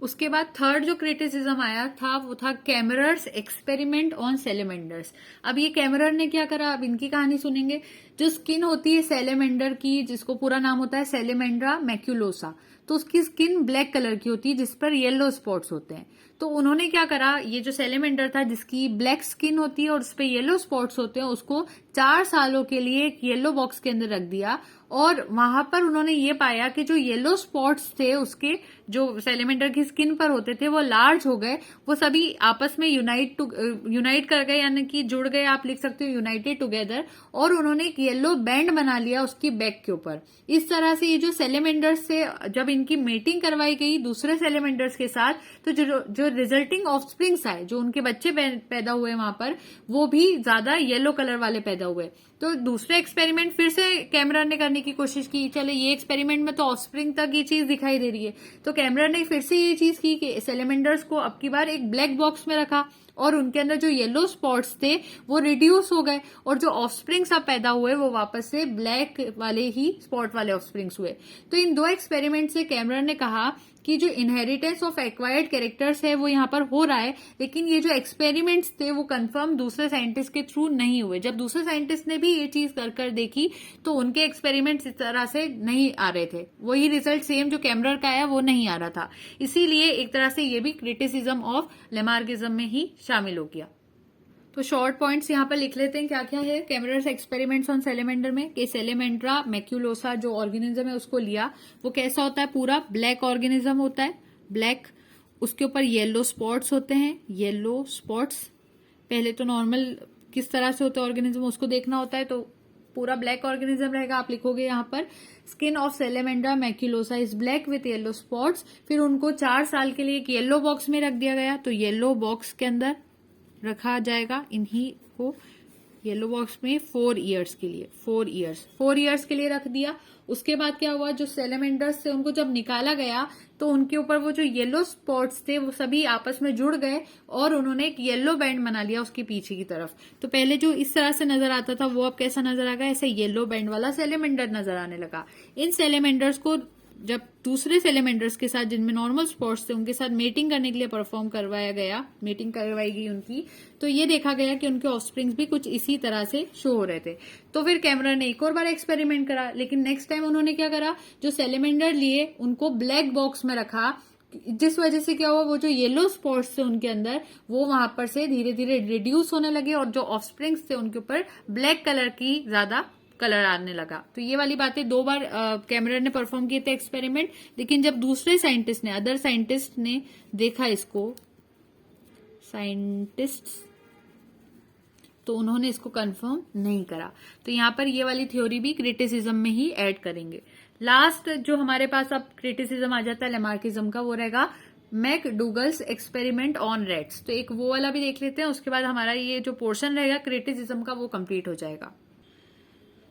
उसके बाद थर्ड जो क्रिटिसिज्म आया था वो था कैमरर्स एक्सपेरिमेंट ऑन सैलेमेंडर्स। अब ये कैमरर ने क्या करा, अब इनकी कहानी सुनेंगे। जो स्किन होती है सैलेमेंडर की, जिसको पूरा नाम होता है सैलेमेंड्रा मैक्यूलोसा, तो उसकी स्किन ब्लैक कलर की होती है जिस पर येलो स्पॉट्स होते हैं। तो उन्होंने क्या करा, ये जो सैलेमेंडर था जिसकी ब्लैक स्किन होती है और उस पर येलो स्पॉट्स होते हैं, उसको 4 सालों के लिए एक येलो बॉक्स के अंदर रख दिया, और वहां पर उन्होंने ये पाया कि जो येलो स्पॉट्स थे उसके जो सैलेमेंडर की स्किन पर होते थे वो लार्ज हो गए, वो सभी आपस में यूनाइट कर गए, यानी कि जुड़ गए, आप लिख सकते हो यूनाइटेड टुगेदर, और उन्होंने एक येलो बैंड बना लिया उसकी बैक के ऊपर। इस तरह से ये जो सैलेमेंडर्स से जब इनकी मेटिंग करवाई गई दूसरे सैलेमेंडर्स के साथ, तो जो रिजल्टिंग ऑफस्प्रिंग्स आए, जो उनके बच्चे पैदा हुए वहां पर, वो भी ज्यादा येलो कलर वाले पैदा हुए। तो दूसरे एक्सपेरिमेंट फिर से कैमरन ने करने की कोशिश की, चले ये एक्सपेरिमेंट में तो ऑफस्प्रिंग तक ये चीज दिखाई दे रही है, तो कैमरन ने फिर से ये चीज की कि सैलेमेंडर्स को अब की बार एक ब्लैक बॉक्स में रखा, और उनके अंदर जो येलो स्पॉट्स थे वो रिड्यूस हो गए, और जो ऑफस्प्रिंग्स अब पैदा हुए वो वापस से ब्लैक वाले ही स्पॉट वाले ऑफस्प्रिंग्स हुए। तो इन 2 एक्सपेरिमेंट से कैमरन ने कहा कि जो इनहेरिटेंस ऑफ एक्वायर्ड कैरेक्टर्स है वो यहाँ पर हो रहा है, लेकिन ये जो एक्सपेरिमेंट्स थे वो कंफर्म दूसरे साइंटिस्ट के थ्रू नहीं हुए। जब दूसरे साइंटिस्ट ने भी ये चीज कर देखी तो उनके एक्सपेरिमेंट्स इस तरह से नहीं आ रहे थे, वही रिजल्ट सेम जो कैमरर का आया वो नहीं आ रहा था। इसीलिए एक तरह से ये भी क्रिटिसिज्म ऑफ लेमार्किज्म में ही शामिल हो गया। तो शॉर्ट पॉइंट्स यहाँ पर लिख लेते हैं क्या क्या है कैमरर्स एक्सपेरिमेंट्स ऑन सैलेमेंडर में, कि सैलेमेंड्रा मैक्यूलोसा जो ऑर्गेनिज्म है उसको लिया, वो कैसा होता है, पूरा ब्लैक ऑर्गेनिज्म होता है, ब्लैक, उसके ऊपर येलो स्पॉट्स होते हैं, येलो स्पॉट्स। पहले तो नॉर्मल किस तरह से होते हैं ऑर्गेनिज्म उसको देखना होता है, तो पूरा ब्लैक ऑर्गेनिज्म रहेगा। आप लिखोगे यहाँ पर skin of Salamandra maculosa is black with yellow spots. फिर उनको 4 साल के लिए एक येलो बॉक्स में रख दिया गया, तो येलो बॉक्स के अंदर रखा जाएगा इन्हीं को, येलो बॉक्स में 4 इयर्स के लिए, 4 इयर्स के लिए रख दिया। उसके बाद क्या हुआ, जो सैलेमेंडर्स थे उनको जब निकाला गया तो उनके ऊपर वो जो येलो स्पॉट्स थे वो सभी आपस में जुड़ गए, और उन्होंने एक येलो बैंड बना लिया उसके पीछे की तरफ। तो पहले जो इस तरह से नजर आता था वो अब कैसा नजर आ गया, ऐसे येलो बैंड वाला सैलेमेंडर नजर आने लगा। इन सैलेमेंडर्स को जब दूसरे सैलेमेंडर्स के साथ जिनमें नॉर्मल स्पॉट्स थे उनके साथ मेटिंग करने के लिए परफॉर्म करवाया गया, मेटिंग करवाई गई उनकी, तो ये देखा गया कि उनके ऑफस्प्रिंग्स भी कुछ इसी तरह से शो हो रहे थे। तो फिर कैमरन ने एक और बार एक्सपेरिमेंट करा, लेकिन नेक्स्ट टाइम उन्होंने क्या करा, जो सैलेमेंडर लिए उनको ब्लैक बॉक्स में रखा, जिस वजह से क्या हुआ, वो जो येलो स्पॉट्स थे उनके अंदर वो वहां पर से धीरे धीरे रिड्यूस होने लगे, और जो ऑफस्प्रिंग्स थे उनके ऊपर ब्लैक कलर की ज्यादा कलर आने लगा। तो ये वाली बातें 2 बार कैमरन ने परफॉर्म किए थे एक्सपेरिमेंट, लेकिन जब दूसरे साइंटिस्ट ने, अदर साइंटिस्ट ने देखा इसको, तो उन्होंने इसको कंफर्म नहीं करा। तो यहाँ पर ये वाली थ्योरी भी क्रिटिसिज्म में ही ऐड करेंगे। लास्ट जो हमारे पास अब क्रिटिसिज्म आ जाता है लेमार्किज्म का, वो रहेगा मैकडूगल्स एक्सपेरिमेंट ऑन रैट्स। तो एक वो वाला भी देख लेते हैं, उसके बाद हमारा ये जो पोर्शन रहेगा क्रिटिसिज्म का वो कंप्लीट हो जाएगा।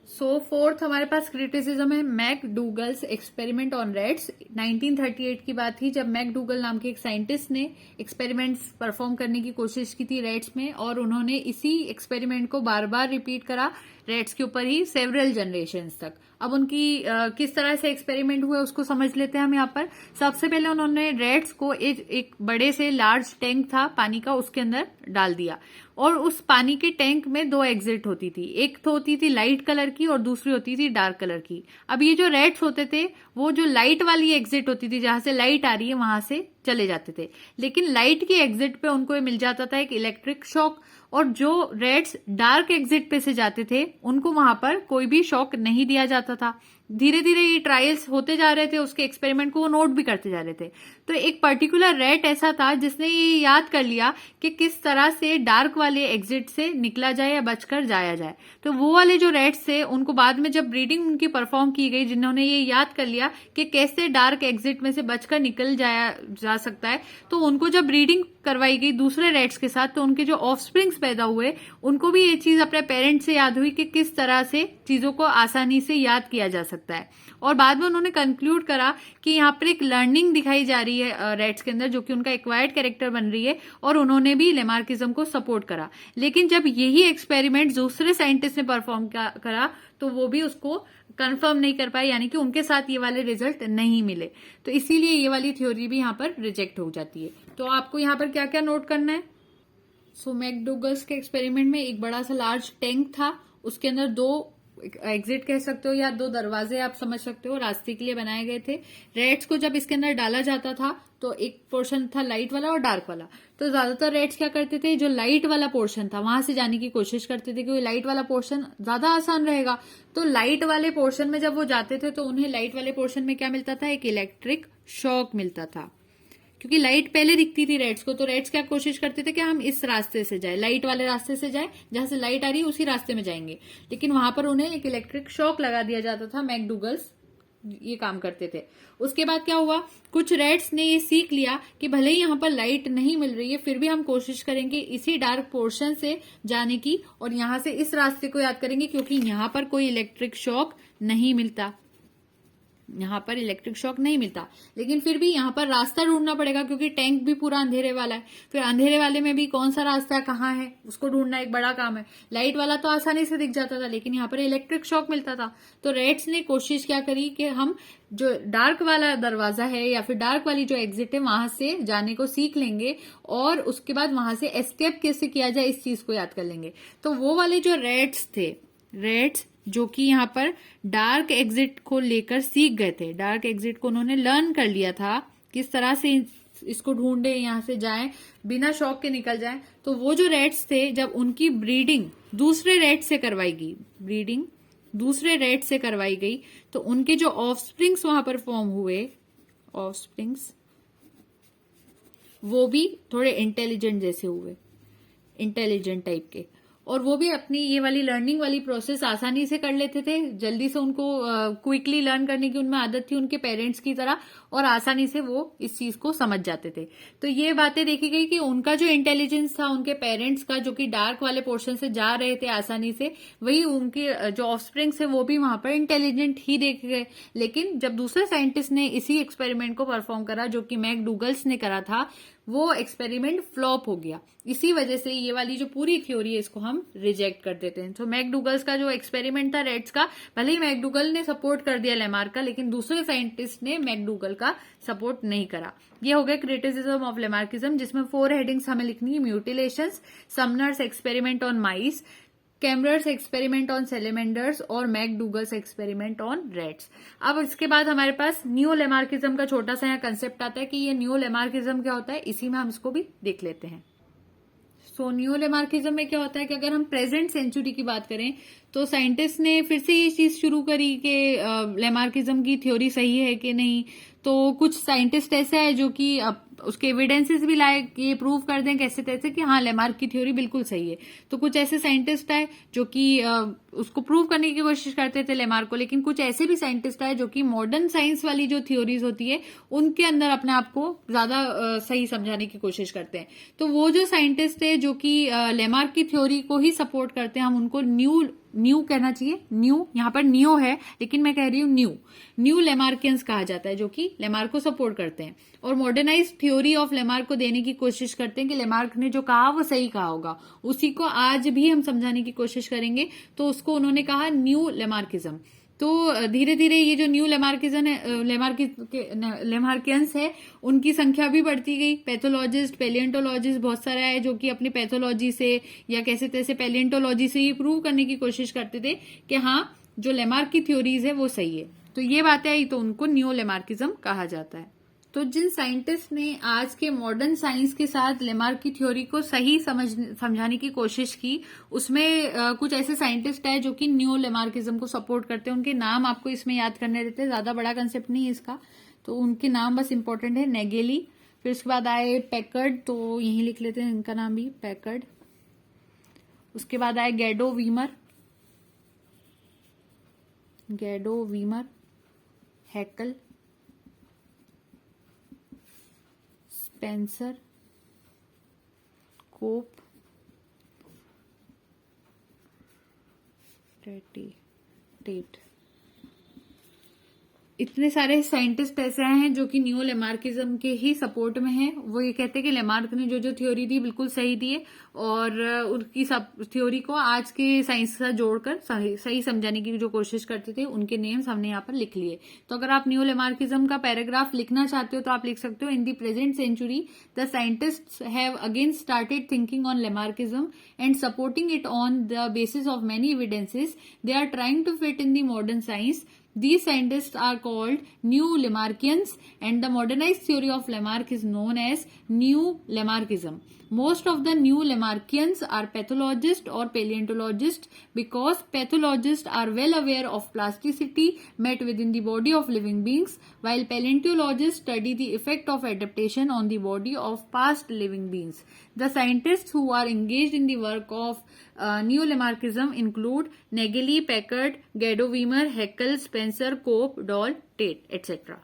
सो फोर्थ हमारे पास क्रिटिसिज्म है मैकडूगल्स एक्सपेरिमेंट ऑन रैट्स। 1938 की बात थी जब मैकडूगल नाम के एक साइंटिस्ट ने एक्सपेरिमेंट्स परफॉर्म करने की कोशिश की थी रैट्स में, और उन्होंने इसी एक्सपेरिमेंट को बार बार रिपीट करा रैट्स के ऊपर ही सेवरल जनरेशन्स तक। अब उनकी किस तरह से एक्सपेरिमेंट हुए उसको समझ लेते हैं हम यहाँ पर। सबसे पहले उन्होंने रैट्स को एक बड़े से लार्ज टैंक था पानी का, उसके अंदर डाल दिया, और उस पानी के टैंक में 2 एग्जिट होती थी, एक तो होती थी लाइट कलर की और दूसरी होती थी डार्क कलर की। अब ये जो रैट्स होते थे वो जो लाइट वाली एग्जिट होती थी, जहां से लाइट आ रही है वहां से चले जाते थे, लेकिन लाइट की एग्जिट पे उनको मिल जाता था एक इलेक्ट्रिक शॉक, और जो रैट्स डार्क एग्जिट पे से जाते थे उनको वहां पर कोई भी शॉक नहीं दिया जाता था। धीरे धीरे ये ट्रायल्स होते जा रहे थे, उसके एक्सपेरिमेंट को वो नोट भी करते जा रहे थे। तो एक पर्टिकुलर रैट ऐसा था जिसने ये याद कर लिया कि किस तरह से डार्क वाले एग्जिट से निकला जाए या बचकर जाया जाए। तो वो वाले जो रैट्स थे उनको बाद में जब ब्रीडिंग उनकी परफॉर्म की गई, जिन्होंने ये याद कर लिया कि कैसे डार्क एग्जिट में से बचकर निकल जाया जा सकता है, तो उनको जब ब्रीडिंग करवाई गई दूसरे रैट्स के साथ, तो उनके जो ऑफस्प्रिंग्स पैदा हुए उनको भी ये चीज अपने पेरेंट्स से याद हुई कि किस तरह से चीजों को आसानी से याद किया जा सकता है। और बाद में उन्होंने कंक्लूड करा कि यहाँ पर एक लर्निंग दिखाई जा रही है रैट्स के अंदर, जो कि उनका एक्वायर्ड कैरेक्टर बन रही है, और उन्होंने भी लेमार्किज्म को सपोर्ट करा। लेकिन जब यही एक्सपेरिमेंट दूसरे साइंटिस्ट ने परफॉर्म करा तो वो भी उसको कंफर्म नहीं कर पाए, यानी कि उनके साथ ये वाले रिजल्ट नहीं मिले। तो इसीलिए ये वाली थ्योरी भी यहाँ पर रिजेक्ट हो जाती है। तो आपको यहाँ पर क्या क्या नोट करना है। सो मैकडूगल्स के एक्सपेरिमेंट में एक बड़ा सा लार्ज टैंक था, उसके अंदर 2 एग्जिट कह सकते हो या 2 दरवाजे आप समझ सकते हो, रास्ते के लिए बनाए गए थे। रेड्स को जब इसके अंदर डाला जाता था तो एक पोर्शन था लाइट वाला और डार्क वाला। तो ज्यादातर रेड्स क्या करते थे, जो लाइट वाला पोर्शन था वहां से जाने की कोशिश करते थे, क्योंकि लाइट वाला पोर्शन ज्यादा आसान रहेगा। तो लाइट वाले पोर्शन में जब वो जाते थे तो उन्हें लाइट वाले पोर्शन में क्या मिलता था, एक इलेक्ट्रिक शॉक मिलता था, क्योंकि लाइट पहले दिखती थी रेड्स को। तो रेड्स क्या कोशिश करते थे कि हम इस रास्ते से जाए, लाइट वाले रास्ते से जाए, जहां से लाइट आ रही है उसी रास्ते में जाएंगे। लेकिन वहां पर उन्हें एक इलेक्ट्रिक शॉक लगा दिया जाता था। मैकडूगल्स ये काम करते थे। उसके बाद क्या हुआ, कुछ रेड्स ने ये सीख लिया कि भले ही यहाँ पर लाइट नहीं मिल रही है, फिर भी हम कोशिश करेंगे इसी डार्क पोर्शन से जाने की, और यहां से इस रास्ते को याद करेंगे, क्योंकि यहां पर कोई इलेक्ट्रिक शॉक नहीं मिलता, यहाँ पर इलेक्ट्रिक शॉक नहीं मिलता। लेकिन फिर भी यहाँ पर रास्ता ढूंढना पड़ेगा, क्योंकि टैंक भी पूरा अंधेरे वाला है। फिर अंधेरे वाले में भी कौन सा रास्ता कहाँ है उसको ढूंढना एक बड़ा काम है। लाइट वाला तो आसानी से दिख जाता था, लेकिन यहाँ पर इलेक्ट्रिक शॉक मिलता था। तो रेड्स ने कोशिश क्या करी कि हम जो डार्क वाला दरवाजा है या फिर डार्क वाली जो एग्जिट है वहां से जाने को सीख लेंगे, और उसके बाद वहां से एस्केप कैसे किया जाए इस चीज को याद कर लेंगे। तो वो वाले जो रेड्स थे, रेड्स जो कि यहाँ पर डार्क एग्जिट को लेकर सीख गए थे, डार्क एग्जिट को उन्होंने लर्न कर लिया था किस तरह से इसको ढूंढे, यहाँ से जाएं, बिना शॉक के निकल जाएं। तो वो जो रेड्स थे, जब उनकी ब्रीडिंग दूसरे रेड से करवाई गई, ब्रीडिंग दूसरे रेड से करवाई गई, तो उनके जो ऑफस्प्रिंग्स वहां पर फॉर्म हुए, ऑफस्प्रिंग्स वो भी थोड़े इंटेलिजेंट जैसे हुए, इंटेलिजेंट टाइप के, और वो भी अपनी ये वाली लर्निंग वाली प्रोसेस आसानी से कर लेते थे। जल्दी से उनको क्विकली लर्न करने की उनमें आदत थी उनके पेरेंट्स की तरह, और आसानी से वो इस चीज को समझ जाते थे। तो ये बातें देखी गई कि उनका जो इंटेलिजेंस था उनके पेरेंट्स का, जो कि डार्क वाले पोर्शन से जा रहे थे आसानी से, वही उनके जो ऑफस्प्रिंग्स है वो भी वहां पर इंटेलिजेंट ही देखे गए। लेकिन जब दूसरे साइंटिस्ट ने इसी एक्सपेरिमेंट को परफॉर्म करा, जो कि मैकडूगल्स ने करा था, वो एक्सपेरिमेंट फ्लॉप हो गया। इसी वजह से ये वाली जो पूरी थ्योरी है इसको हम रिजेक्ट कर देते हैं। तो मैकडूगल्स का जो एक्सपेरिमेंट था रेड्स का, भले ही मैकडूगल ने सपोर्ट कर दिया लेमार्क का, लेकिन दूसरे साइंटिस्ट ने मैकडूगल का सपोर्ट नहीं करा। ये हो गया क्रिटिसिज्म ऑफ लेमार्किज्म, जिसमें 4 हेडिंग्स हमें लिखनी है। Mutilations, Sumner's experiment on mice, Kammerer's experiment on salamanders, और मैकडूगल्स एक्सपेरिमेंट ऑन रेड्स। अब इसके बाद हमारे पास न्यू लेमार्किज्म का छोटा सा यहाँ कंसेप्ट आता है कि ये न्यू लेमार्किज्म क्या होता है, इसी में हम इसको भी देख लेते हैं। सो न्यू लेमार्किज्म में क्या होता है कि अगर हम प्रेजेंट सेंचुरी की बात करें तो साइंटिस्ट ने फिर से ये चीज शुरू करी कि लेमार्किज्म की थ्योरी सही है कि नहीं। तो कुछ साइंटिस्ट ऐसे है जो कि उसके एविडेंसेस भी लाए कि ये प्रूव कर दें कैसे तैसे कि हाँ लेमार्क की थ्योरी बिल्कुल सही है। तो कुछ ऐसे साइंटिस्ट है जो कि उसको प्रूव करने की कोशिश करते थे लेमार्क को, लेकिन कुछ ऐसे भी साइंटिस्ट है जो कि मॉडर्न साइंस वाली जो थ्योरीज होती है उनके अंदर अपने आप को ज्यादा सही समझाने की कोशिश करते हैं। तो वो जो साइंटिस्ट है जो कि लेमार्क की थ्योरी को ही सपोर्ट करते हैं, हम उनको न्यू कहना चाहिए, न्यू, यहाँ पर नियो है लेकिन मैं कह रही हूँ न्यू लेमार्कियंस कहा जाता है, जो कि लेमार्क को सपोर्ट करते हैं और मॉडर्नाइज्ड थ्योरी ऑफ लेमार्क को देने की कोशिश करते हैं कि लेमार्क ने जो कहा वो सही कहा होगा, उसी को आज भी हम समझाने की कोशिश करेंगे। तो उसको उन्होंने कहा न्यू लेमार्किज्म। तो धीरे धीरे ये जो न्यू लेमार्किज्म है, लेमार्कियंस है, उनकी संख्या भी बढ़ती गई। पैथोलॉजिस्ट, पेलियंटोलॉजिस्ट बहुत सारा है जो कि अपनी पैथोलॉजी से या कैसे तैसे पेलियंटोलॉजी से ये प्रूव करने की कोशिश करते थे कि हाँ जो लेमार्क की थ्योरीज है वो सही है। तो ये बातें आई तो उनको न्यू लेमार्किज्म कहा जाता है। तो जिन साइंटिस्ट ने आज के मॉडर्न साइंस के साथ लेमार्क की थ्योरी को सही समझाने की कोशिश की, उसमें कुछ ऐसे साइंटिस्ट है जो कि न्यू लेमार्किज्म को सपोर्ट करते हैं। उनके नाम आपको इसमें याद करने रहते हैं, ज्यादा बड़ा कंसेप्ट नहीं है इसका, तो उनके नाम बस इंपॉर्टेंट है। नेगेली, फिर उसके बाद आए पैकर्ड, तो यही लिख लेते हैं इनका नाम भी, पैकर्ड। उसके बाद आए गैडो वीमर, हैकल, स्पेंसर, कोप, टेट। इतने सारे साइंटिस्ट ऐसे हैं जो कि न्यू लेमार्किज्म के ही सपोर्ट में हैं। वो ये कहते हैं कि लेमार्क ने जो थ्योरी दी बिल्कुल सही दी है, और उनकी सब थ्योरी को आज के साइंस से जोड़कर सही समझाने की जो कोशिश करते थे, उनके नेम्स हमने यहाँ पर लिख लिए। तो अगर आप न्यू लेमार्किज्म का पैराग्राफ लिखना चाहते हो तो आप लिख सकते हो, in the present century the scientists have again started thinking on Lamarckism and supporting it on the basis of many evidences. They are trying to fit in the modern science. These scientists are called New Lamarckians, and the modernized theory of Lamarck is known as New Lamarckism. Most of the New Lamarckians are pathologists or paleontologists, because pathologists are well aware of plasticity met within the body of living beings, while paleontologists study the effect of adaptation on the body of past living beings. The scientists who are engaged in the work of New Lamarckism include Nageli, Packard, Gadow-Weimer, Haeckel, Spencer, Cope, Doll, Tate, etc.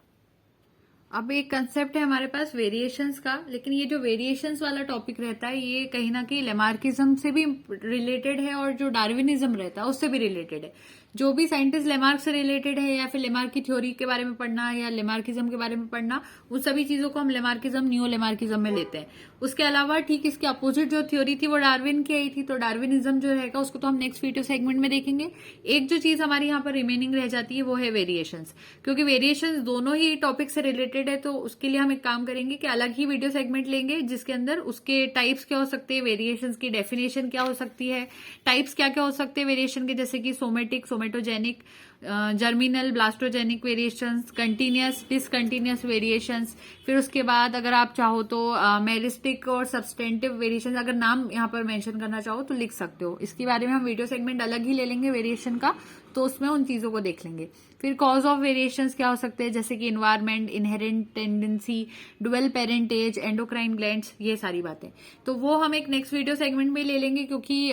अब एक concept है हमारे पास variations का, लेकिन ये जो variations वाला topic रहता है ये कहीं ना कहीं लेमार्किज्म से भी रिलेटेड है, और जो डार्विनिज्म रहता है उससे भी रिलेटेड है। जो भी साइंटिस्ट लेमार्क से रिलेटेड है, या फिर लेमार्क की थ्योरी के बारे में पढ़ना, या लेमार्किज्म के बारे में पढ़ना, उन सभी चीजों को हम लेमार्किज्म, न्यू लेमार्किज्म में लेते हैं। उसके अलावा ठीक इसके अपोजिट जो थ्योरी थी वो डार्विन की आई थी, तो डार्विनिज्म जो रहेगा उसको तो हम नेक्स्ट वीडियो सेगमेंट में देखेंगे। एक जो चीज हमारी यहाँ पर रिमेनिंग रह जाती है वो है वेरिएशंस, क्योंकि वेरिएशंस दोनों ही टॉपिक से रिलेटेड है, तो उसके लिए हम एक काम करेंगे कि अलग ही वीडियो सेगमेंट लेंगे जिसके अंदर उसके टाइप्स क्या हो सकते हैं, वेरिएशंस की डेफिनेशन क्या हो सकती है, टाइप्स क्या क्या हो सकते हैं वेरिएशन के, जैसे कि somatic, somatogenic, germinal, blastogenic variations, continuous, discontinuous variations. फिर उसके बाद अगर आप चाहो तो मेरिस्टिक और सब्सटेंटिव वेरिएशंस, अगर नाम यहाँ पर मेंशन करना चाहो तो लिख सकते हो। इसके बारे में हम वीडियो सेगमेंट अलग ही ले लेंगे वेरिएशन का, तो उसमें उन चीजों को देख लेंगे। फिर कॉज ऑफ वेरिएशंस क्या हो सकते हैं, जैसे कि environment, inherent tendency, dual parentage, endocrine glands, ये सारी बातें तो वो हम एक नेक्स्ट वीडियो सेगमेंट में ले लेंगे, क्योंकि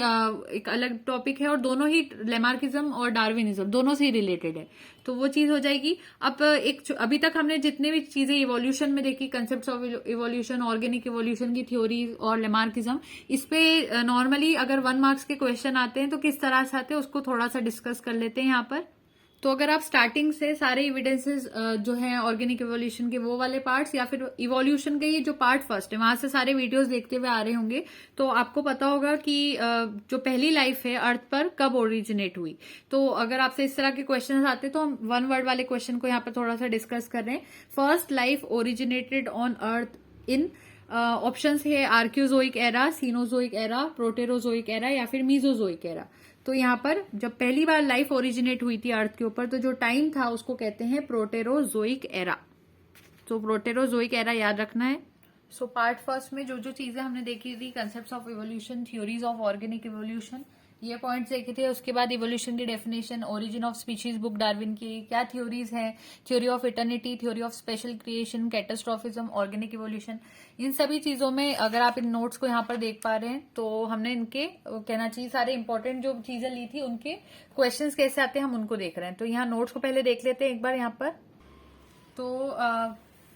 एक अलग टॉपिक है और दोनों ही लेमार्किज्म और डार्विनिज्म दोनों से रिलेटेड है, तो वो चीज हो जाएगी। अब अभी तक हमने जितने भी चीजें इवोल्यूशन में देखी, concept of evolution, organic evolution की थ्योरी और लेमार्किज्म, इस पे नॉर्मली अगर 1 मार्क्स के क्वेश्चन आते हैं तो किस तरह से आते हैं उसको थोड़ा सा डिस्कस कर लेते हैं यहाँ पर। तो अगर आप स्टार्टिंग से सारे इविडेंसेस जो हैं ऑर्गेनिक इवोल्यूशन के वो वाले पार्ट्स, या फिर इवोल्यूशन के ये जो पार्ट फर्स्ट है वहां से सारे वीडियोस देखते हुए आ रहे होंगे, तो आपको पता होगा कि जो पहली लाइफ है अर्थ पर कब ओरिजिनेट हुई। तो अगर आपसे इस तरह के क्वेश्चन आते हैं तो हम 1 वर्ड वाले क्वेश्चन को यहाँ पर थोड़ा सा डिस्कस कर रहे हैं। First life originated on earth इन ऑप्शंस है archaeozoic era, cenozoic era, proterozoic era, या फिर मीजोजोइक एरा। तो यहाँ पर जब पहली बार लाइफ ओरिजिनेट हुई थी अर्थ के ऊपर, तो जो टाइम था उसको कहते हैं प्रोटेरोजोइक एरा। तो प्रोटेरोजोइक एरा याद रखना है। सो पार्ट फर्स्ट में जो जो चीजें हमने देखी थी, concepts of evolution, theories of organic evolution, ये पॉइंट्स देखे थे। उसके बाद इवोल्यूशन की definition, origin of species book Darwin की, क्या थ्योरीज हैं, theory of eternity, theory of special creation, catastrophism, organic evolution, इन सभी चीजों में अगर आप इन नोट्स को यहाँ पर देख पा रहे हैं तो हमने इनके कहना चाहिए सारे इंपॉर्टेंट जो चीजें ली थी उनके क्वेश्चंस कैसे आते हैं हम उनको देख रहे हैं। तो यहाँ नोट्स को पहले देख लेते हैं एक बार यहाँ पर। तो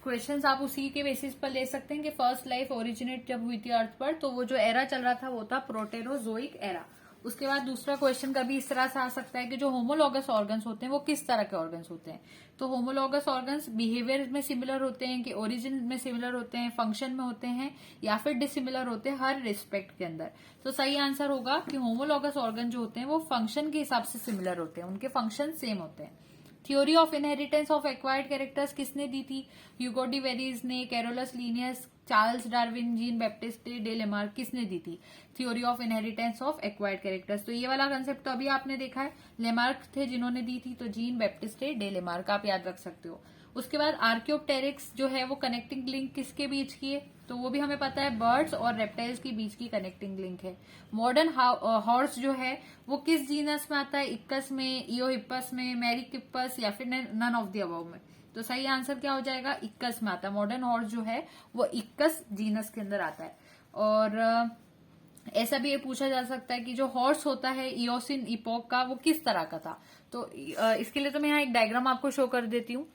क्वेश्चंस आप उसी के बेसिस पर ले सकते हैं कि फर्स्ट लाइफ ओरिजिनेट जब हुई थी अर्थ पर, तो वो जो एरा चल रहा था वो था प्रोटेरोजोइक एरा। उसके बाद दूसरा क्वेश्चन कभी इस तरह से आ सकता है कि जो होमोलॉगस ऑर्गन्स होते हैं वो किस तरह के ऑर्गन्स होते हैं। तो होमोलॉगस ऑर्गन्स बिहेवियर में सिमिलर होते हैं, कि ओरिजिन में सिमिलर होते हैं, फंक्शन में होते हैं, या फिर डिसिमिलर होते हैं हर रिस्पेक्ट के अंदर। तो सही आंसर होगा कि होमोलॉगस ऑर्गन जो होते हैं वो फंक्शन के हिसाब से सिमिलर होते हैं, उनके फंक्शन सेम होते हैं। Theory of inheritance of acquired characters किसने दी थी, ह्यूगो डी वेरीज ने, Carolus Linnaeus, Charles Darwin, Jean Baptiste day Lamarck, किसने दी थी theory of inheritance of acquired characters. तो ये वाला कंसेप्ट तो अभी आपने देखा है, लेमार्क थे जिन्होंने दी थी, तो जीन बैप्टिस्ट डे लेमार्क आप याद रख सकते हो। उसके बाद आर्कियोप्टेरिक्स जो है वो कनेक्टिंग लिंक किसके बीच की है, तो वो भी हमें पता है बर्ड्स और रेप्टाइल्स के बीच की कनेक्टिंग लिंक है। मॉडर्न हॉर्स जो है वो किस जीनस में आता है, इक्कस में, इयोहिप्पस में, मैरिकिप्पस या फिर नन ऑफ द अबव में। तो सही आंसर क्या हो जाएगा, इक्कस में आता है। मॉडर्न हॉर्स जो है वो इक्कस जीनस के अंदर आता है। और ऐसा भी ये पूछा जा सकता है कि जो हॉर्स होता है इयोसिन इपोक का वो किस तरह का था। तो इसके लिए तो मैं यहाँ एक डायग्राम आपको शो कर देती हूँ।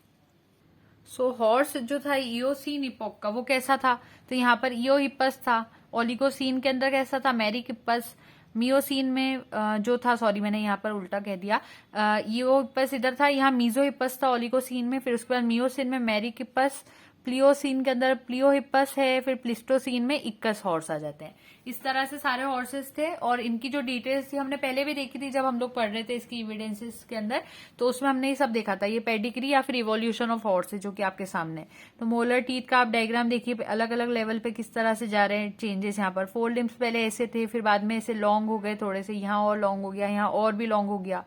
सो हॉर्स जो था इयोसीन इपोक का वो कैसा था, तो यहाँ पर इयोहिप्पस था। ओलिगोसीन के अंदर कैसा था, मैरिकिप्पस। मियोसीन में जो था, सॉरी मैंने यहाँ पर उल्टा कह दिया, इयोहिप्पस इधर था, यहाँ मीजोहिप्पस था ओलिगोसीन में। फिर उसके बाद मियोसिन में मैरिकिप्पस, प्लियोसीन के अंदर प्लियोहिप्पस है, फिर प्लिस्टोसीन में इक्कस हॉर्स आ जाते हैं। इस तरह से सारे हॉर्सेस थे और इनकी जो डिटेल्स थी हमने पहले भी देखी थी जब हम लोग पढ़ रहे थे इसकी इविडेंसेस के अंदर, तो उसमें हमने ये सब देखा था। ये पेडिग्री या फिर इवोल्यूशन ऑफ हॉर्सेस जो कि आपके सामने है। तो मोलर टीथ का आप डायग्राम देखिए, अलग अलग लेवल पे किस तरह से जा रहे हैं चेंजेस। यहाँ पर 4 लिम्स पहले ऐसे थे, फिर बाद में ऐसे लॉन्ग हो गए थोड़े से, यहाँ और लॉन्ग हो गया, यहाँ और भी लॉन्ग हो गया।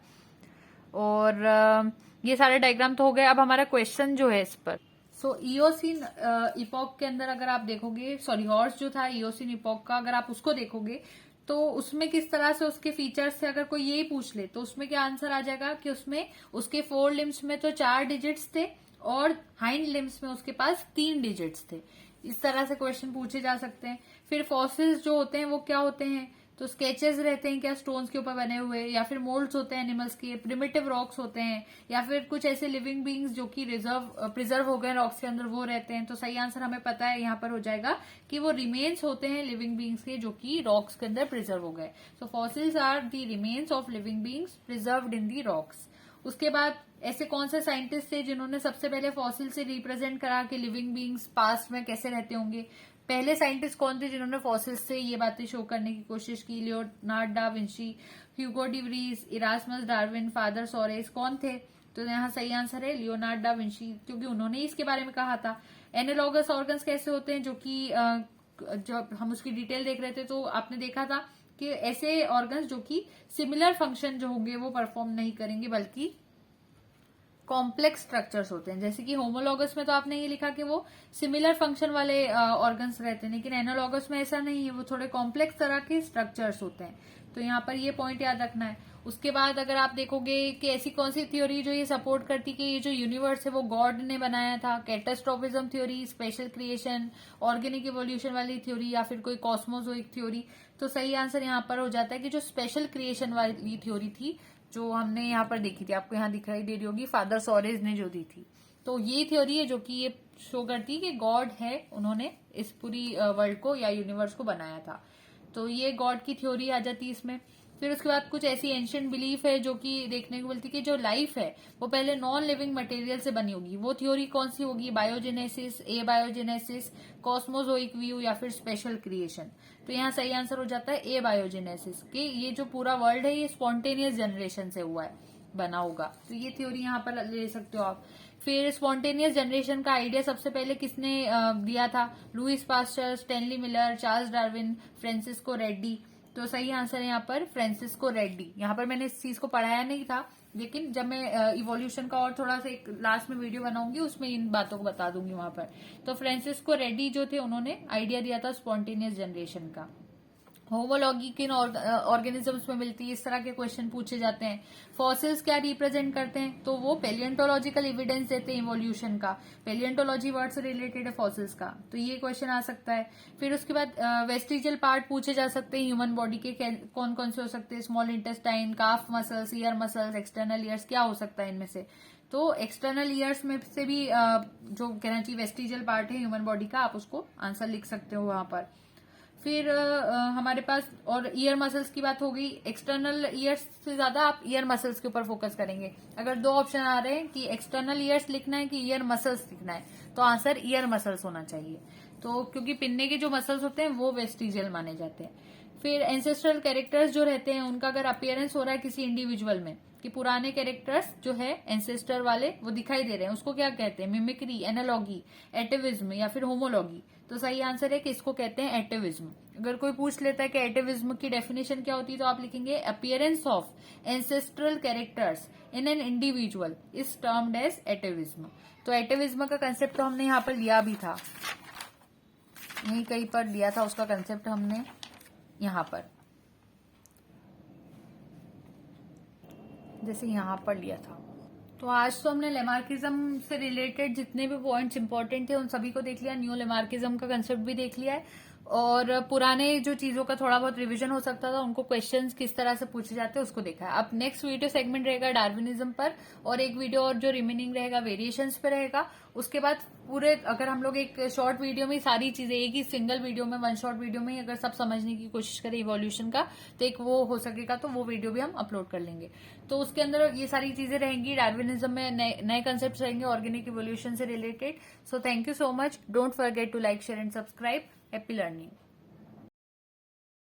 और ये सारे डायग्राम तो हो गए। अब हमारा क्वेश्चन जो है इस पर, सो इयोसिन इपोक के अंदर अगर आप देखोगे, सॉरी हॉर्स जो था इयोसिन इपोक का, अगर आप उसको देखोगे तो उसमें किस तरह से उसके फीचर्स थे, अगर कोई यही पूछ ले तो उसमें क्या आंसर आ जाएगा कि उसमें उसके 4 लिम्स में तो 4 डिजिट्स थे और हाइंड लिम्स में उसके पास 3 डिजिट्स थे। इस तरह से क्वेश्चन पूछे जा सकते हैं। फिर फॉसिल्स जो होते हैं वो क्या होते हैं, तो स्केचेस रहते हैं क्या स्टोन्स के ऊपर बने हुए, या फिर मोल्ड्स होते हैं एनिमल्स के, प्रिमिटिव रॉक्स होते हैं, या फिर कुछ ऐसे लिविंग बींग्स जो कि प्रिजर्व हो गए रॉक्स के अंदर वो रहते हैं। तो सही आंसर हमें पता है यहाँ पर हो जाएगा कि वो रिमेन्स होते हैं लिविंग बींग्स के जो कि रॉक्स के अंदर प्रिजर्व हो गए। So fossils are the remains of living beings preserved in the rocks. उसके बाद ऐसे कौन से साइंटिस्ट थे जिन्होंने सबसे पहले फॉसिल से रिप्रेजेंट करा कि लिविंग बींग्स पास्ट में कैसे रहते होंगे। पहले साइंटिस्ट कौन थे जिन्होंने फॉसिल्स से ये बातें शो करने की कोशिश की, Leonard da Vinci, Hugo de Vries, Erasmus Darwin, father Soros, कौन थे, तो यहाँ सही आंसर है लियोनार्ड डा विंची, क्योंकि उन्होंने इसके बारे में कहा था। एनालॉगस ऑर्गन्स कैसे होते हैं, जो कि जब हम उसकी डिटेल देख रहे थे तो आपने देखा था कि ऐसे ऑर्गन्स जो कि सिमिलर फंक्शन जो होंगे वो परफॉर्म नहीं करेंगे बल्कि कॉम्प्लेक्स स्ट्रक्चर्स होते हैं। जैसे कि होमोलॉगस में तो आपने ये लिखा कि वो सिमिलर फंक्शन वाले ऑर्गन्स रहते हैं, लेकिन एनालॉगस में ऐसा नहीं है, वो थोड़े कॉम्प्लेक्स तरह के स्ट्रक्चर्स होते हैं। तो यहाँ पर ये पॉइंट याद रखना है। उसके बाद अगर आप देखोगे कि ऐसी कौन सी थ्योरी जो ये सपोर्ट करती कि ये जो यूनिवर्स है वो गॉड ने बनाया था, catastrophism theory, special creation, organic evolution वाली थ्योरी, या फिर कोई कॉस्मोजोइक थ्योरी। तो सही आंसर यहाँ पर हो जाता है कि जो स्पेशल क्रिएशन वाली थ्योरी थी जो हमने यहाँ पर देखी थी, आपको यहाँ दिखाई दे रही होगी, फादर सोरेज ने जो दी थी। तो ये थ्योरी है जो कि ये शो करती है कि गॉड है, उन्होंने इस पूरी वर्ल्ड को या यूनिवर्स को बनाया था। तो ये गॉड की थ्योरी आ जाती है इसमें। फिर उसके बाद कुछ ऐसी एंशिएंट बिलीफ है जो कि देखने को मिलती है कि जो लाइफ है वो पहले नॉन लिविंग मटेरियल से बनी होगी। वो थ्योरी कौन सी होगी, बायोजेनेसिस, ए बायोजेनेसिस, कॉस्मोजोइक व्यू, या फिर स्पेशल क्रिएशन। तो यहाँ सही आंसर हो जाता है ए बायोजेनेसिस, कि ये जो पूरा वर्ल्ड है ये स्पॉन्टेनियस जनरेशन से हुआ है, बना होगा। तो ये थ्योरी यहाँ पर ले सकते हो आप। फिर स्पॉन्टेनियस जनरेशन का आइडिया सबसे पहले किसने दिया था, Louis Pasteur, Stanley Miller, Charles Darwin, Francisco Redi. तो सही आंसर है यहाँ पर फ्रांसिस्को रेड्डी। यहाँ पर मैंने इस चीज को पढ़ाया नहीं था, लेकिन जब मैं इवोल्यूशन का और थोड़ा सा एक लास्ट में वीडियो बनाऊंगी उसमें इन बातों को बता दूंगी वहां पर। तो फ्रांसिस्को रेड्डी जो थे उन्होंने आइडिया दिया था स्पॉन्टेनियस जनरेशन का। होमोलॉगी किन ऑर्गेनिजम्स में मिलती है, इस तरह के क्वेश्चन पूछे जाते हैं। फॉसिल्स क्या रिप्रेजेंट करते हैं, तो वो पेलियंटोलॉजिकल एविडेंस देते हैं इवोल्यूशन का। पेलियंटोलॉजी वर्ड से रिलेटेड है फॉसिल्स का, तो ये क्वेश्चन आ सकता है। फिर उसके बाद वेस्टिजियल पार्ट पूछे जा सकते हैं ह्यूमन बॉडी के, कौन कौन से हो सकते हैं, स्मॉल इंटेस्टाइन, काफ muscles, year muscles, external years, क्या हो सकता है इनमें से। तो एक्सटर्नल ईयर्स में से भी जो कहना चाहिए वेस्टिजियल पार्ट है ह्यूमन बॉडी का, आप उसको आंसर लिख सकते हो वहां पर। फिर हमारे पास और ईयर मसल्स की बात हो गई। एक्सटर्नल ईयर्स से ज्यादा आप ईयर मसल्स के ऊपर फोकस करेंगे। अगर 2 ऑप्शन आ रहे हैं कि एक्सटर्नल ईयर्स लिखना है कि ईयर मसल्स लिखना है, तो आंसर ईयर मसल्स होना चाहिए। तो क्योंकि पिन्ने के जो मसल्स होते हैं वो वेस्टिजियल माने जाते हैं। फिर एंसेस्ट्रल कैरेक्टर्स जो रहते हैं उनका अगर अपियरेंस हो रहा है किसी इंडिविजुअल में, कि पुराने कैरेक्टर्स जो है एंसेस्टर वाले वो दिखाई दे रहे हैं, उसको क्या कहते हैं? मिमिक्री, एनालॉगी, एटेविज्म या फिर होमोलॉगी। तो सही आंसर है कि इसको कहते हैं एटेविज्म। अगर कोई पूछ लेता है कि एटेविज्म की डेफिनेशन क्या होती है, तो आप लिखेंगे appearance of ancestral characters in an individual is termed as atavism. तो एटेविज्म का कंसेप्ट तो हमने यहाँ पर लिया भी था, यहीं कहीं पर लिया था उसका कंसेप्ट हमने यहाँ पर, जैसे यहाँ पर लिया था। तो आज तो हमने लेमार्किज्म से रिलेटेड जितने भी पॉइंट्स इंपॉर्टेंट थे उन सभी को देख लिया, न्यू लेमार्किज्म का कंसेप्ट भी देख लिया है, और पुराने जो चीजों का थोड़ा बहुत रिवीजन हो सकता था उनको क्वेश्चंस किस तरह से पूछे जाते हैं उसको देखा है। अब नेक्स्ट वीडियो सेगमेंट रहेगा डार्विनिज्म पर, और एक वीडियो और जो रिमेनिंग रहेगा वेरिएशंस पे रहेगा। उसके बाद पूरे अगर हम लोग एक शॉर्ट वीडियो में सारी चीजें एक ही सिंगल वीडियो में, वन शॉर्ट वीडियो में अगर सब समझने की कोशिश करें इवोल्यूशन का, तो एक वो हो सकेगा, तो वो वीडियो भी हम अपलोड कर लेंगे। तो उसके अंदर ये सारी चीजें रहेंगी, डार्विनिज्म में नए कंसेप्ट रहेंगे ऑर्गेनिक इवोल्यूशन से related. So thank you so much, don't forget to like, share and subscribe. Happy learning.